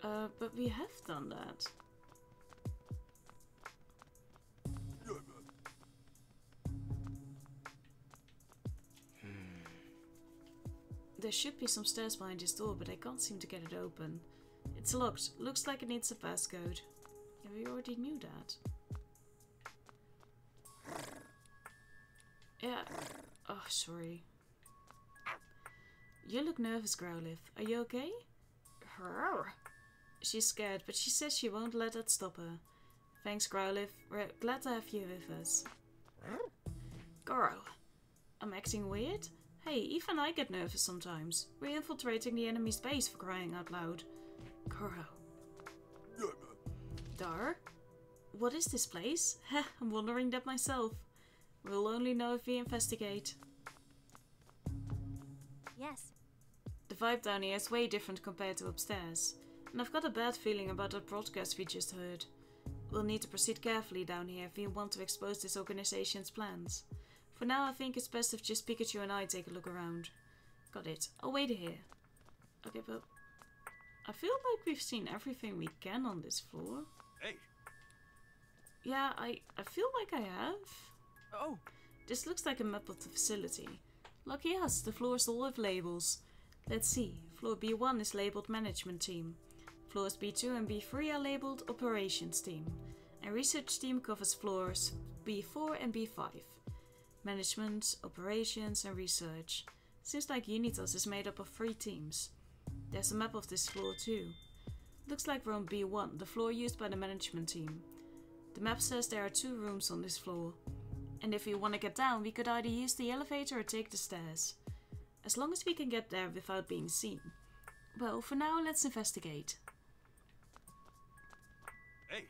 But we have done that. There should be some stairs behind this door, but I can't seem to get it open. It's locked. Looks like it needs a passcode. Yeah, we already knew that. Yeah. Oh, sorry. You look nervous, Growlithe. Are you okay? She's scared, but she says she won't let that stop her. Thanks, Growlithe. We're glad to have you with us. Girl. I'm acting weird? Hey, even I get nervous sometimes. We're infiltrating the enemy's base for crying out loud. Girl. Dar? What is this place? Heh, I'm wondering that myself. We'll only know if we investigate. yes. The vibe down here is way different compared to upstairs. And I've got a bad feeling about that broadcast we just heard. We'll need to proceed carefully down here if we want to expose this organization's plans. For now, I think it's best if just Pikachu and I take a look around. Got it. I'll wait here. Okay, but I feel like we've seen everything we can on this floor. Hey. Yeah, I feel like I have. Oh. This looks like a map of the facility. Lucky us, the floors all have labels. Let's see. Floor B1 is labeled Management Team. Floors B2 and B3 are labeled Operations Team. And Research Team covers floors B4 and B5. Management, Operations and Research. Seems like Unitas is made up of 3 teams. There's a map of this floor too. Looks like we're on B1, the floor used by the Management Team. The map says there are 2 rooms on this floor. And if we want to get down, we could either use the elevator or take the stairs. As long as we can get there without being seen. Well, for now, let's investigate. Hey.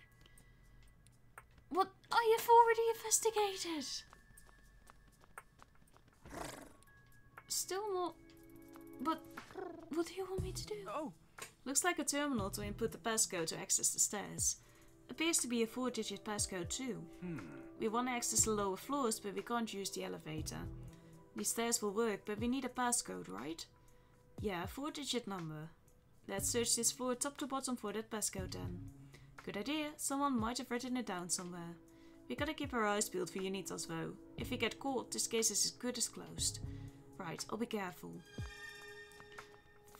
What? I have already investigated! Still not... But what do you want me to do? Oh. Looks like a terminal to input the passcode to access the stairs. Appears to be a 4-digit passcode too. We want to access the lower floors, but we can't use the elevator. These stairs will work, but we need a passcode, right? Yeah, a 4-digit number. Let's search this floor top to bottom for that passcode then. Good idea, someone might have written it down somewhere. We gotta keep our eyes peeled for Unitas though. If we get caught, this case is as good as closed. Right, I'll be careful.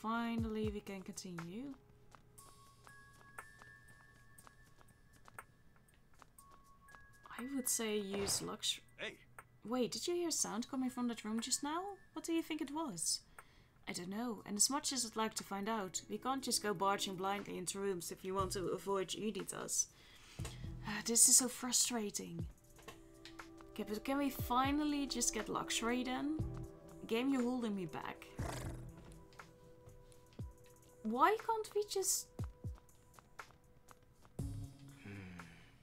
Finally, we can continue. I would say use luxury. Hey. Wait, did you hear sound coming from that room just now? What do you think it was? I don't know, and as much as I'd like to find out, we can't just go barging blindly into rooms if we want to avoid Unitas. This is so frustrating. Okay, but can we finally just get luxury then? Game, you're holding me back. Why can't we just...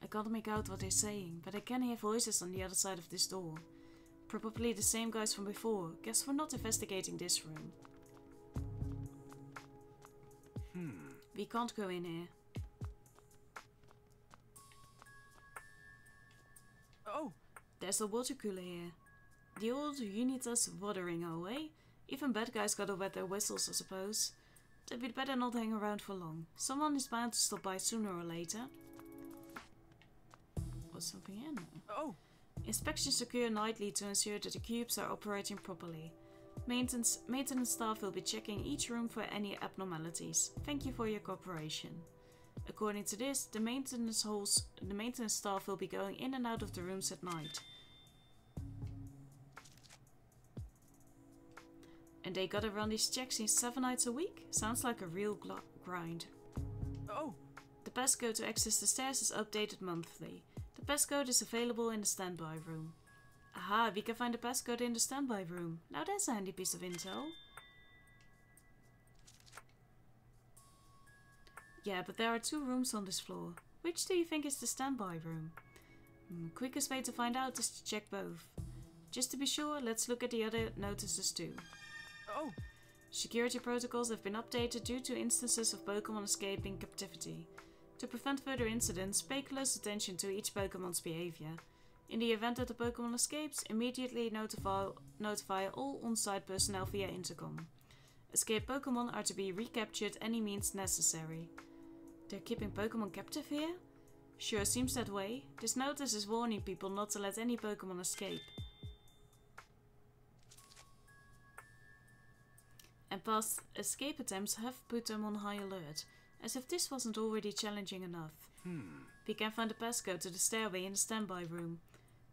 I can't make out what they're saying, but I can hear voices on the other side of this door. Probably the same guys from before. Guess we're not investigating this room. We can't go in here. Oh. There's a water cooler here. The old Unitas watering away. Even bad guys gotta wet their whistles, I suppose. Then we'd better not hang around for long. Someone is bound to stop by sooner or later. Was something in there? Oh. Inspections occur nightly to ensure that the cubes are operating properly. Maintenance staff will be checking each room for any abnormalities. Thank you for your cooperation. According to this, the maintenance staff will be going in and out of the rooms at night. And they gotta run these checks in 7 nights a week? Sounds like a real grind. Oh. The passcode to access the stairs is updated monthly. The passcode is available in the standby room. Aha, we can find the passcode in the standby room. Now that's a handy piece of intel. Yeah, but there are 2 rooms on this floor. Which do you think is the standby room? Quickest way to find out is to check both. Just to be sure, let's look at the other notices too. Oh. Security protocols have been updated due to instances of Pokemon escaping captivity. To prevent further incidents, pay close attention to each Pokemon's behavior. In the event that the Pokemon escapes, immediately notify all on-site personnel via intercom. Escaped Pokemon are to be recaptured any means necessary. They're keeping Pokemon captive here? Sure seems that way. This notice is warning people not to let any Pokemon escape. And past escape attempts have put them on high alert, as if this wasn't already challenging enough. We can find the passcode to the stairway in the standby room.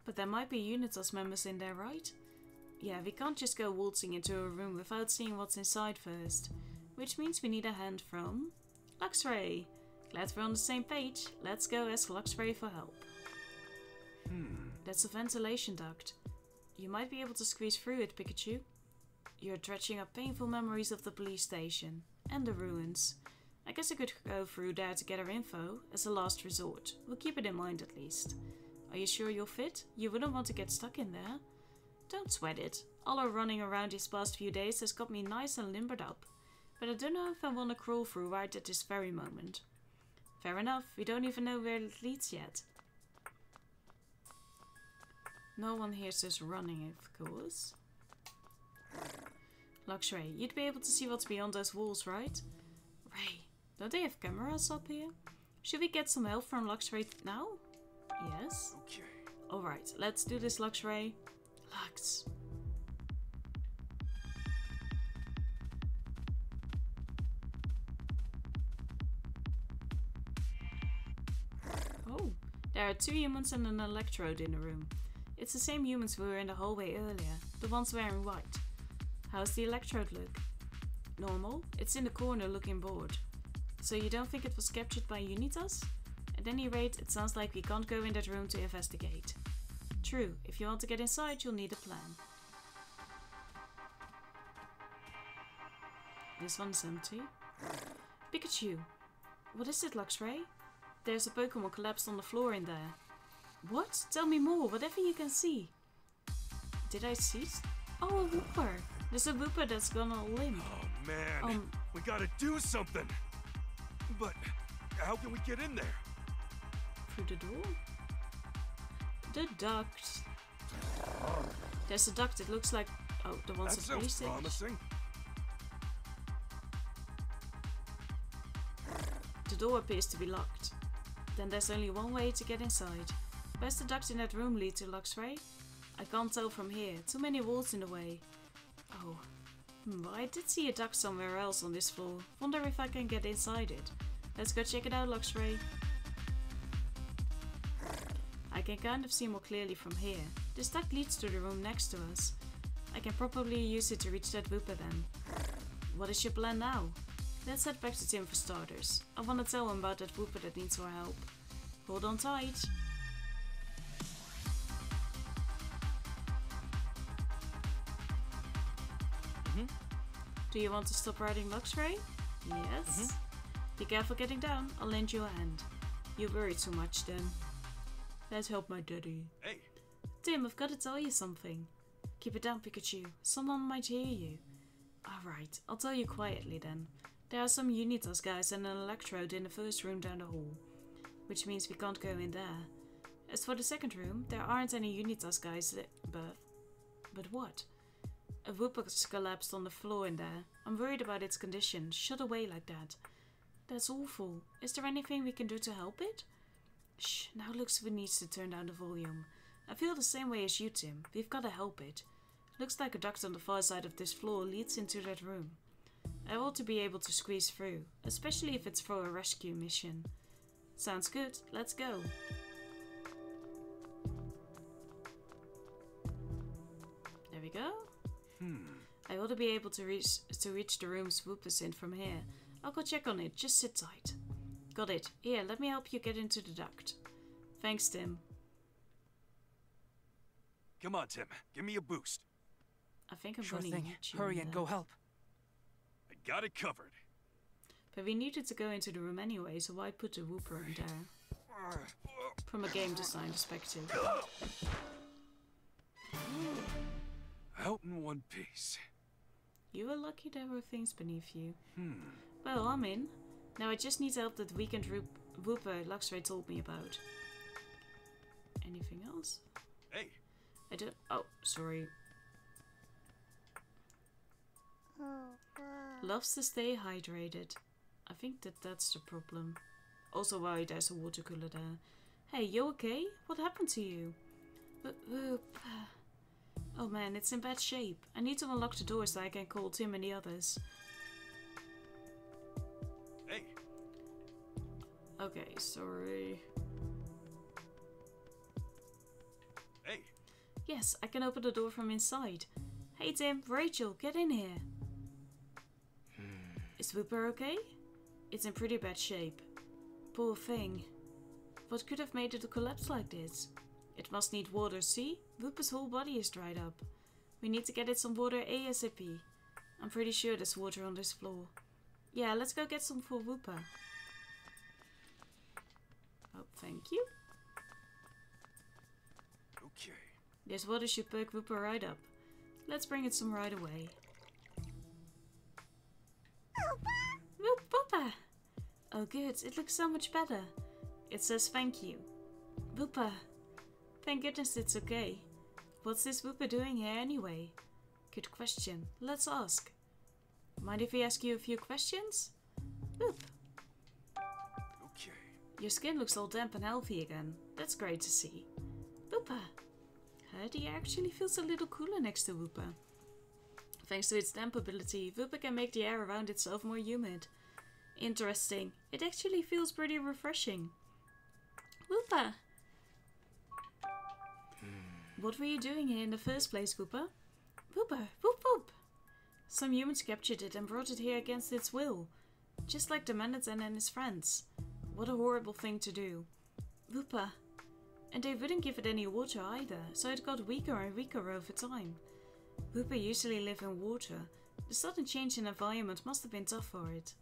But there might be Unitas members in there, right? Yeah, we can't just go waltzing into a room without seeing what's inside first. Which means we need a hand from... Luxray! Glad we're on the same page. Let's go ask Luxray for help. That's a ventilation duct. You might be able to squeeze through it, Pikachu. You're dredging up painful memories of the police station. And the ruins. I guess I could go through there to get our info, as a last resort. We'll keep it in mind at least. Are you sure you'll fit? You wouldn't want to get stuck in there. Don't sweat it. All our running around these past few days has got me nice and limbered up. But I don't know if I want to crawl through right at this very moment. Fair enough, we don't even know where it leads yet. No one hears us running, of course. Lux Ray, you'd be able to see what's beyond those walls, right? Ray, don't they have cameras up here? Should we get some help from Lux Ray now? Yes. Okay. Alright, let's do this, Lux Ray. Lux. Oh, there are 2 humans and an electrode in the room. It's the same humans who were in the hallway earlier, the ones wearing white. How's the electrode look? Normal. It's in the corner looking bored. So you don't think it was captured by Unitas? At any rate, it sounds like we can't go in that room to investigate. True, if you want to get inside, you'll need a plan. This one's empty. Pikachu! What is it, Lux Ray? There's a Pokemon collapsed on the floor in there. What? Tell me more, whatever you can see. Did I see? Oh, a Wooper! There's a Wooper that's gone all limp. Oh man, we gotta do something. But how can we get in there? Through the door? The duct. There's a duct. It looks like the ones That at sounds police promising. The door appears to be locked. Then there's only one way to get inside. Where's the duct in that room lead to, Lux Ray? I can't tell from here. Too many walls in the way. Oh. Well, I did see a duct somewhere else on this floor. Wonder if I can get inside it. Let's go check it out, Lux Ray. I can kind of see more clearly from here. This duct leads to the room next to us. I can probably use it to reach that Wooper then. What is your plan now? Let's head back to Tim for starters. I want to tell him about that Wooper that needs our help. Hold on tight. Do you want to stop riding Lux Ray? Yes. Be careful getting down. I'll lend you a hand. You worry too much then. Let's help my daddy. Hey. Tim, I've got to tell you something. Keep it down, Pikachu. Someone might hear you. Alright, I'll tell you quietly then. There are some Unitas guys and an electrode in the first room down the hall. Which means we can't go in there. As for the second room, there aren't any Unitas guys but what? A Wooper's collapsed on the floor in there. I'm worried about its condition. Shut away like that. That's awful. Is there anything we can do to help it? Shh, now looks we needs to turn down the volume. I feel the same way as you, Tim. We've got to help it. Looks like a duct on the far side of this floor leads into that room. I ought to be able to squeeze through, especially if it's for a rescue mission. Sounds good. Let's go. There we go. I ought to be able to reach the room's Woopers in from here. I'll go check on it. Just sit tight. Got it. Here, let me help you get into the duct. Thanks, Tim. Come on, Tim. Give me a boost. I think I'm Sure gonna thing. need you Hurry in and there. go help. I got it covered. But we needed to go into the room anyway, so why put the Wooper in there? From a game design perspective. Out in one piece. You were lucky there were things beneath you. Well, I'm in. Now I just need help that weekend Wooper Lux Ray told me about. Anything else? Hey. I don't... Oh, sorry. Loves to stay hydrated. I think that's the problem. Also why there's a water cooler there. Hey, you okay? What happened to you? Oh man, it's in bad shape. I need to unlock the door so I can call Tim and the others. Hey. Okay, sorry. Hey. Yes, I can open the door from inside. Hey Tim, Rachel, get in here. Is Wooper okay? It's in pretty bad shape. Poor thing. What could have made it collapse like this? It must need water, see? Wooper's whole body is dried up. We need to get it some water ASAP. I'm pretty sure there's water on this floor. Yeah, let's go get some for Wooper. Oh, thank you. Okay. This water should perk Wooper right up. Let's bring it some right away. Wooper! Oh good, it looks so much better. It says thank you. Wooper! Thank goodness it's okay. What's this Whooper doing here anyway? Good question. Let's ask. Mind if we ask you a few questions? Whoop. Okay. Your skin looks all damp and healthy again. That's great to see. Whooper. The air actually feels a little cooler next to Whooper. Thanks to its damp ability, Whooper can make the air around itself more humid. Interesting. It actually feels pretty refreshing. Whooper! What were you doing here in the first place, Whooper? Whooper! Whoop whoop! Some humans captured it and brought it here against its will. Just like the Manhattan and his friends. What a horrible thing to do. Whooper! And they wouldn't give it any water either, so it got weaker and weaker over time. Whooper usually live in water. The sudden change in environment must have been tough for it.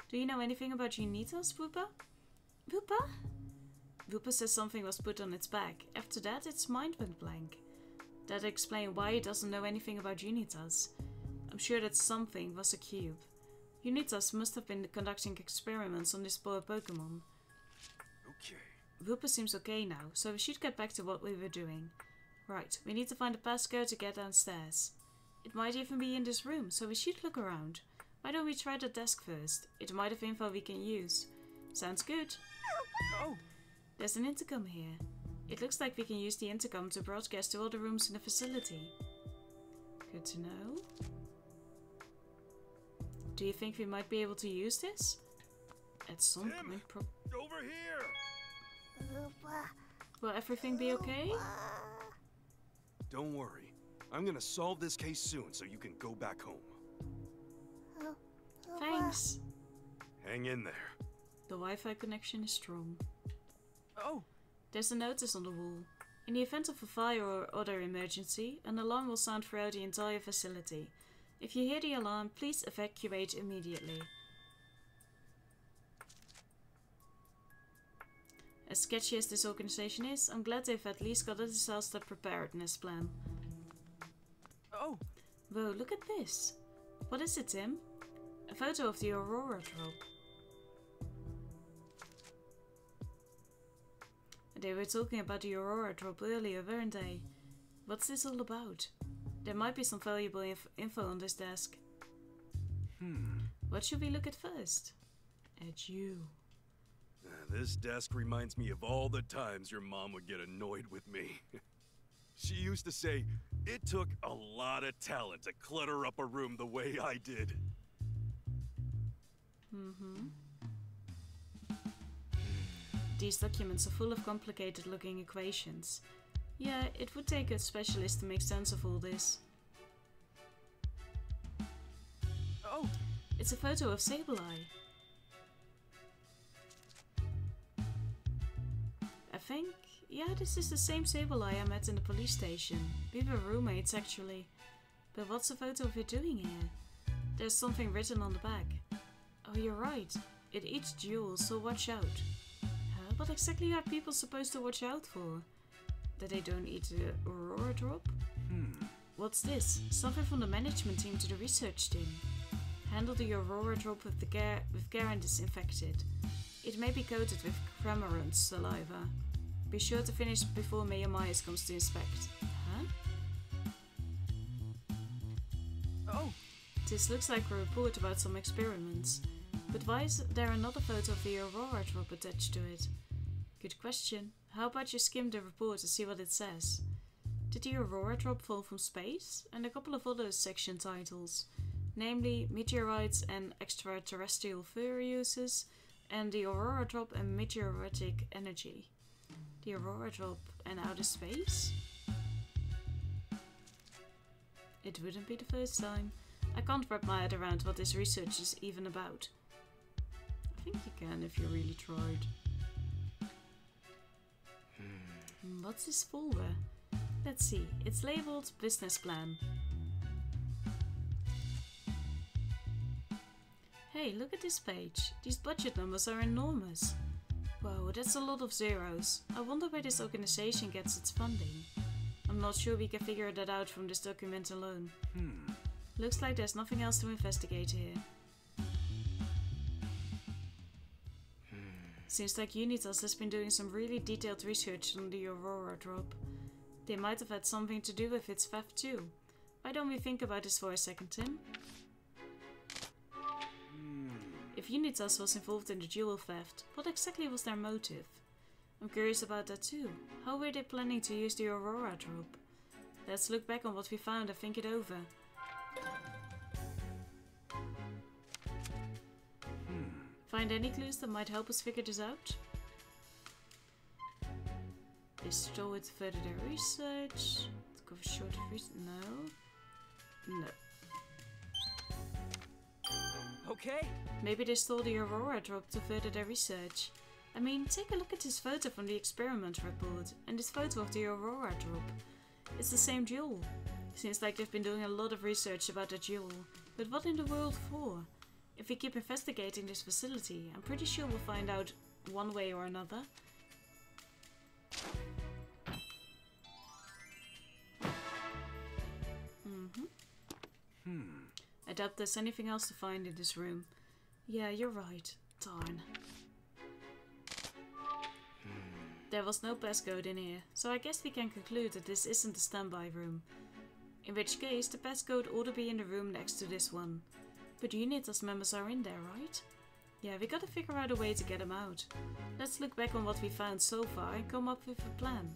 Do you know anything about Unitas, Whooper? Whooper? Whooper says something was put on its back. After that, its mind went blank. That explains why it doesn't know anything about Unitas. I'm sure that something was a cube. Unitas must have been conducting experiments on this poor Pokemon. Okay. Whooper seems okay now, so we should get back to what we were doing. Right, we need to find a passcode to get downstairs. It might even be in this room, so we should look around. Why don't we try the desk first? It might have info we can use. Sounds good. Oh! There's an intercom here. It looks like we can use the intercom to broadcast to all the rooms in the facility. Good to know. Do you think we might be able to use this? At some point, Over here! will everything be okay? Don't worry. I'm gonna solve this case soon so you can go back home. Thanks. Hang in there. The Wi-Fi connection is strong. Oh! There's a notice on the wall. In the event of a fire or other emergency, an alarm will sound throughout the entire facility. If you hear the alarm, please evacuate immediately. As sketchy as this organization is, I'm glad they've at least got a disaster preparedness plan. Oh! Whoa, look at this. What is it, Tim? A photo of the Aurora drop. They were talking about the Aurora drop earlier, weren't they? What's this all about? There might be some valuable info on this desk. What should we look at first? At you. This desk reminds me of all the times your mom would get annoyed with me. She used to say, it took a lot of talent to clutter up a room the way I did. These documents are full of complicated looking equations. Yeah, it would take a specialist to make sense of all this. Oh! It's a photo of Sableye. I think, yeah, this is the same Sableye I met in the police station. We were roommates actually. But what's the photo of it doing here? There's something written on the back. Oh, you're right. It eats jewels, so watch out. What exactly are people supposed to watch out for? That they don't eat the Aurora drop? What's this? Something from the management team to the research team. Handle the Aurora drop with care and disinfect it. It may be coated with Cramorant's saliva. Be sure to finish before Mayor Myers comes to inspect. Oh! This looks like a report about some experiments. But why is there another photo of the Aurora drop attached to it? Good question. How about you skim the report to see what it says? Did the Aurora drop fall from space? And a couple of other section titles. Namely, meteorites and extraterrestrial fur uses, and the Aurora drop and meteoritic energy. The Aurora drop and outer space? It wouldn't be the first time. I can't wrap my head around what this research is even about. I think you can if you really tried. What's this folder? Let's see. It's labeled Business Plan. Hey, look at this page. These budget numbers are enormous. Whoa, that's a lot of zeros. I wonder where this organization gets its funding. I'm not sure we can figure that out from this document alone. Looks like there's nothing else to investigate here. Seems like Unitas has been doing some really detailed research on the Aurora drop. They might have had something to do with its theft too. Why don't we think about this for a second, Tim? If Unitas was involved in the jewel theft, what exactly was their motive? I'm curious about that too. How were they planning to use the Aurora drop? Let's look back on what we found and think it over. Find any clues that might help us figure this out? They stole it to further their research. To cover short of research. No. No. Okay. Maybe they stole the Aurora drop to further their research. I mean, take a look at this photo from the experiment report and this photo of the Aurora drop. It's the same jewel. Seems like they've been doing a lot of research about that jewel. But what in the world for? If we keep investigating this facility, I'm pretty sure we'll find out one way or another. I doubt there's anything else to find in this room. Yeah, you're right. Darn. There was no passcode in here, so I guess we can conclude that this isn't the standby room. In which case, the passcode ought to be in the room next to this one. But Unitas members are in there, right? Yeah, we gotta figure out a way to get them out. Let's look back on what we found so far and come up with a plan.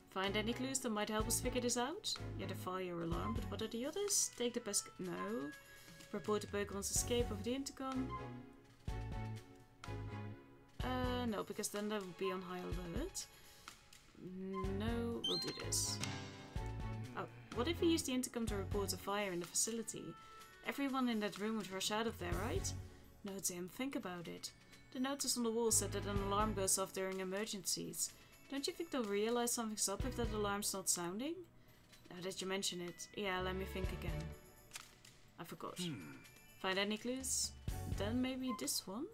Find any clues that might help us figure this out? Yeah, the fire alarm, but what are the others? Take the passcode. No. Report the Pokemon's escape over the intercom. No, because then that would be on high alert. No, we'll do this. Oh, what if we use the intercom to report a fire in the facility? Everyone in that room would rush out of there, right? No, Tim, think about it. The notice on the wall said that an alarm goes off during emergencies. Don't you think they'll realize something's up if that alarm's not sounding? Now that you mention it, yeah, let me think again. I forgot. Find any clues? Then maybe this one?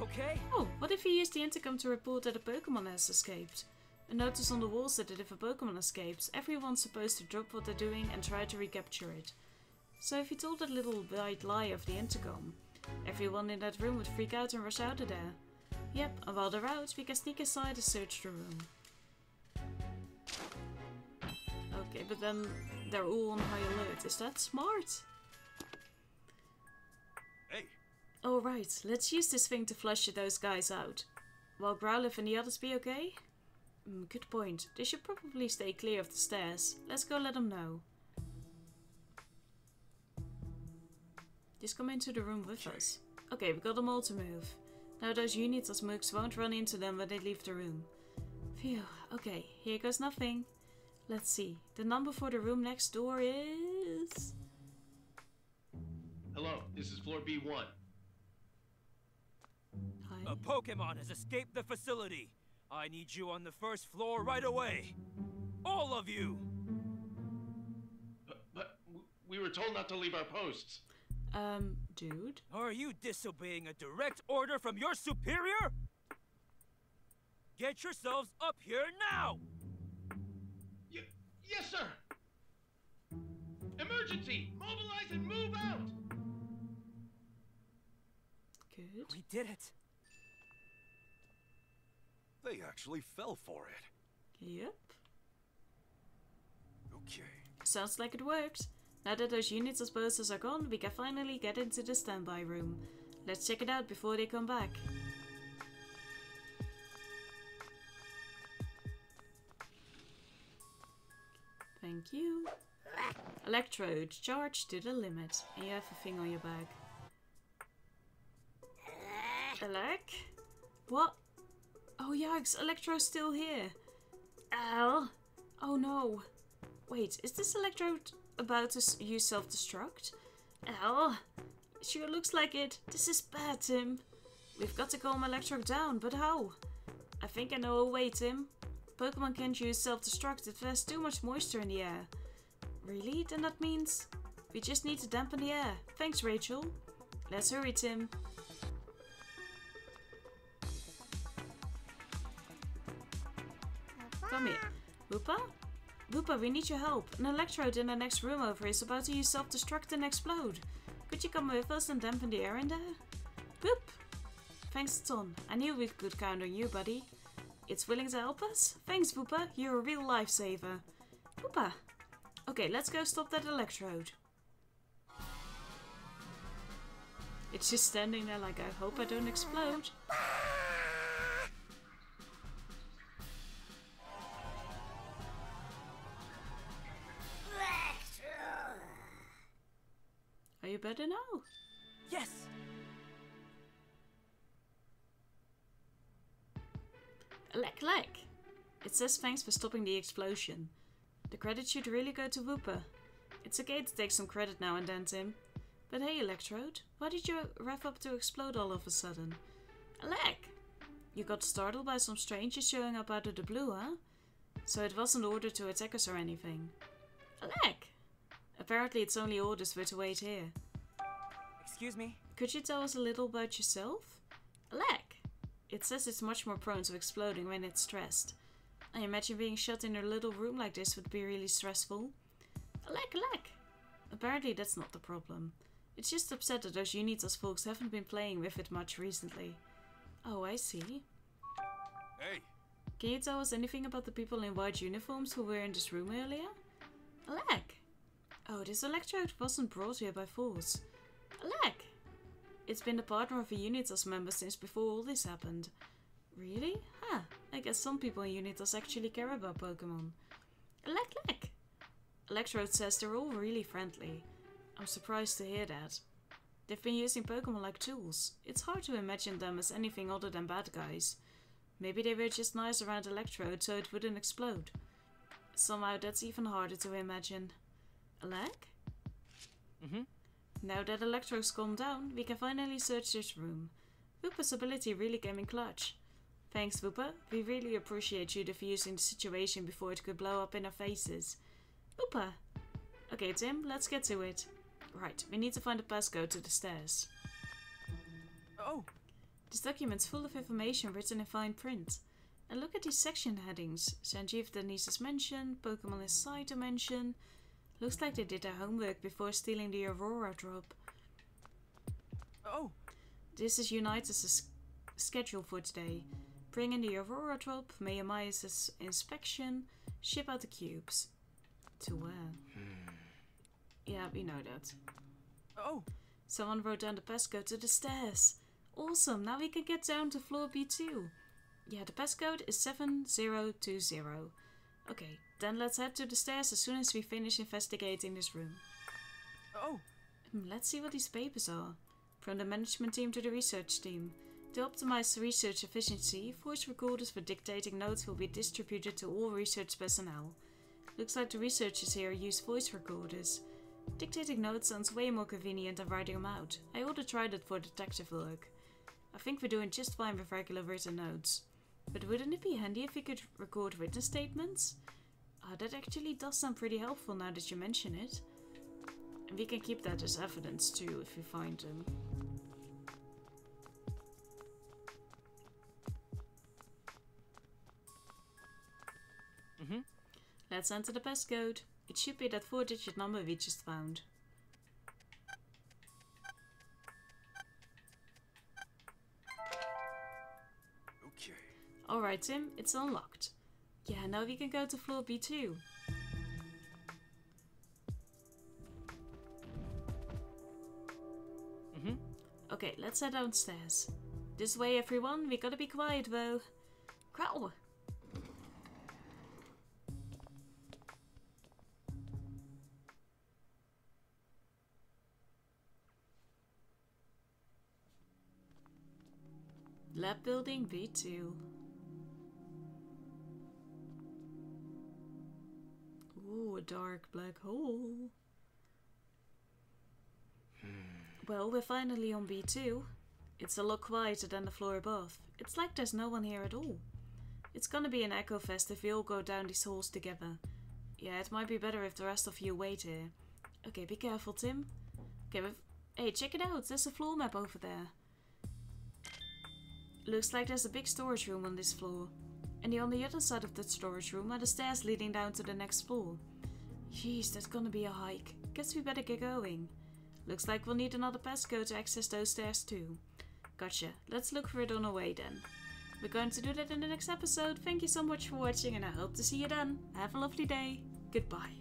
Okay. Oh, what if you use the intercom to report that a Pokemon has escaped? A notice on the wall said that if a Pokemon escapes, everyone's supposed to drop what they're doing and try to recapture it. So if you told that little white lie of the intercom, everyone in that room would freak out and rush out of there. Yep, and while they're out, we can sneak inside and search the room. Okay, but then they're all on high alert. Is that smart? Hey. Alright, let's use this thing to flush those guys out. Will Growlithe and the others be okay? Good point. They should probably stay clear of the stairs. Let's go let them know. Just come into the room with us. Okay, we got them all to move. Now those Unitas mooks won't run into them when they leave the room. Phew, okay, here goes nothing. Let's see, the number for the room next door is... Hello, this is floor B1. Hi. A Pokemon has escaped the facility. I need you on the first floor right away. All of you! But we were told not to leave our posts. Dude? Are you disobeying a direct order from your superior? Get yourselves up here now! Yes, sir! Emergency! Mobilize and move out! Good. We did it. They actually fell for it. Yep. Okay. Sounds like it worked. Now that those Unitas posters are gone, we can finally get into the standby room. Let's check it out before they come back. Thank you. Electrode, charged to the limit. And you have a thing on your bag. Elec? What? Oh yikes, Electro's still here. Ow. Oh no. Wait, is this Electrode about to use self-destruct? Ow. Sure looks like it. This is bad, Tim. We've got to calm Electrode down, but how? I think I know a way, Tim. Pokemon can't use self-destruct if there's too much moisture in the air. Really? Then that means we just need to dampen the air. Thanks, Rachel. Let's hurry, Tim. Come here. Woopa? Woopa, we need your help. An Electrode in the next room over is about to use self-destruct and explode. Could you come with us and dampen the air in there? Boop! Thanks a ton. I knew we could count on you, buddy. It's willing to help us? Thanks, Wooper. You're a real lifesaver. Wooper. Okay, let's go stop that electrode. It's just standing there like, I hope I don't explode. Are you better now? Yes! Elec. It says thanks for stopping the explosion. The credit should really go to Wooper. It's okay to take some credit now and then, Tim. But hey, Electrode, why did you rev up to explode all of a sudden? Elec! You got startled by some strangers showing up out of the blue, huh? So it wasn't ordered to attack us or anything. Elec! Apparently it's only orders for to wait here. Excuse me? Could you tell us a little about yourself? Elec! It says it's much more prone to exploding when it's stressed. I imagine being shut in a little room like this would be really stressful. Elec! Apparently that's not the problem. It's just upset that those Unitas folks haven't been playing with it much recently. Oh, I see. Hey! Can you tell us anything about the people in white uniforms who were in this room earlier? Elec! Oh, this Electrode wasn't brought here by force. Elec! It's been the partner of a Unitas member since before all this happened. Really? Huh. I guess some people in Unitas actually care about Pokemon. Elec! Electrode says they're all really friendly. I'm surprised to hear that. They've been using Pokemon like tools. It's hard to imagine them as anything other than bad guys. Maybe they were just nice around Electrode so it wouldn't explode. Somehow that's even harder to imagine. Elec? Now that Electrode's calmed down, we can finally search this room. Wooper's ability really came in clutch. Thanks, Wooper. We really appreciate you defusing the situation before it could blow up in our faces. Wooper! Okay, Tim, let's get to it. Right, we need to find a passcode to the stairs. Oh! This document's full of information written in fine print. And look at these section headings. Sanjeev Denise's mention, Pokemon is Sai to mention. Looks like they did their homework before stealing the Aurora drop. Oh! This is Unitas' schedule for today. Bring in the Aurora drop, Mayamaya's inspection, ship out the cubes. To where? Yeah, we know that. Oh! Someone wrote down the passcode to the stairs. Awesome, now we can get down to floor B2. Yeah, the passcode is 7020. Okay, then let's head to the stairs as soon as we finish investigating this room. Oh! Let's see what these papers are. From the management team to the research team. To optimize research efficiency, voice recorders for dictating notes will be distributed to all research personnel. Looks like the researchers here use voice recorders. Dictating notes sounds way more convenient than writing them out. I ought to try that for detective work. I think we're doing just fine with regular written notes. But wouldn't it be handy if we could record written statements? That actually does sound pretty helpful now that you mention it. And we can keep that as evidence too if we find them. Let's enter the passcode. It should be that 4-digit number we just found. Okay. Alright, Tim, it's unlocked. Yeah, now we can go to floor B2. Okay, let's head downstairs. This way, everyone. We gotta be quiet, though. Growl! Lab building B2. Ooh, a dark black hole. Well, we're finally on B2. It's a lot quieter than the floor above. It's like there's no one here at all. It's gonna be an echo fest if we all go down these halls together. Yeah, it might be better if the rest of you wait here. Okay, be careful, Tim. Okay, hey, check it out. There's a floor map over there. Looks like there's a big storage room on this floor. And on the other side of that storage room are the stairs leading down to the next floor. Jeez, that's gonna be a hike. Guess we better get going. Looks like we'll need another passcode to access those stairs too. Gotcha. Let's look for it on our way then. We're going to do that in the next episode. Thank you so much for watching and I hope to see you then. Have a lovely day. Goodbye.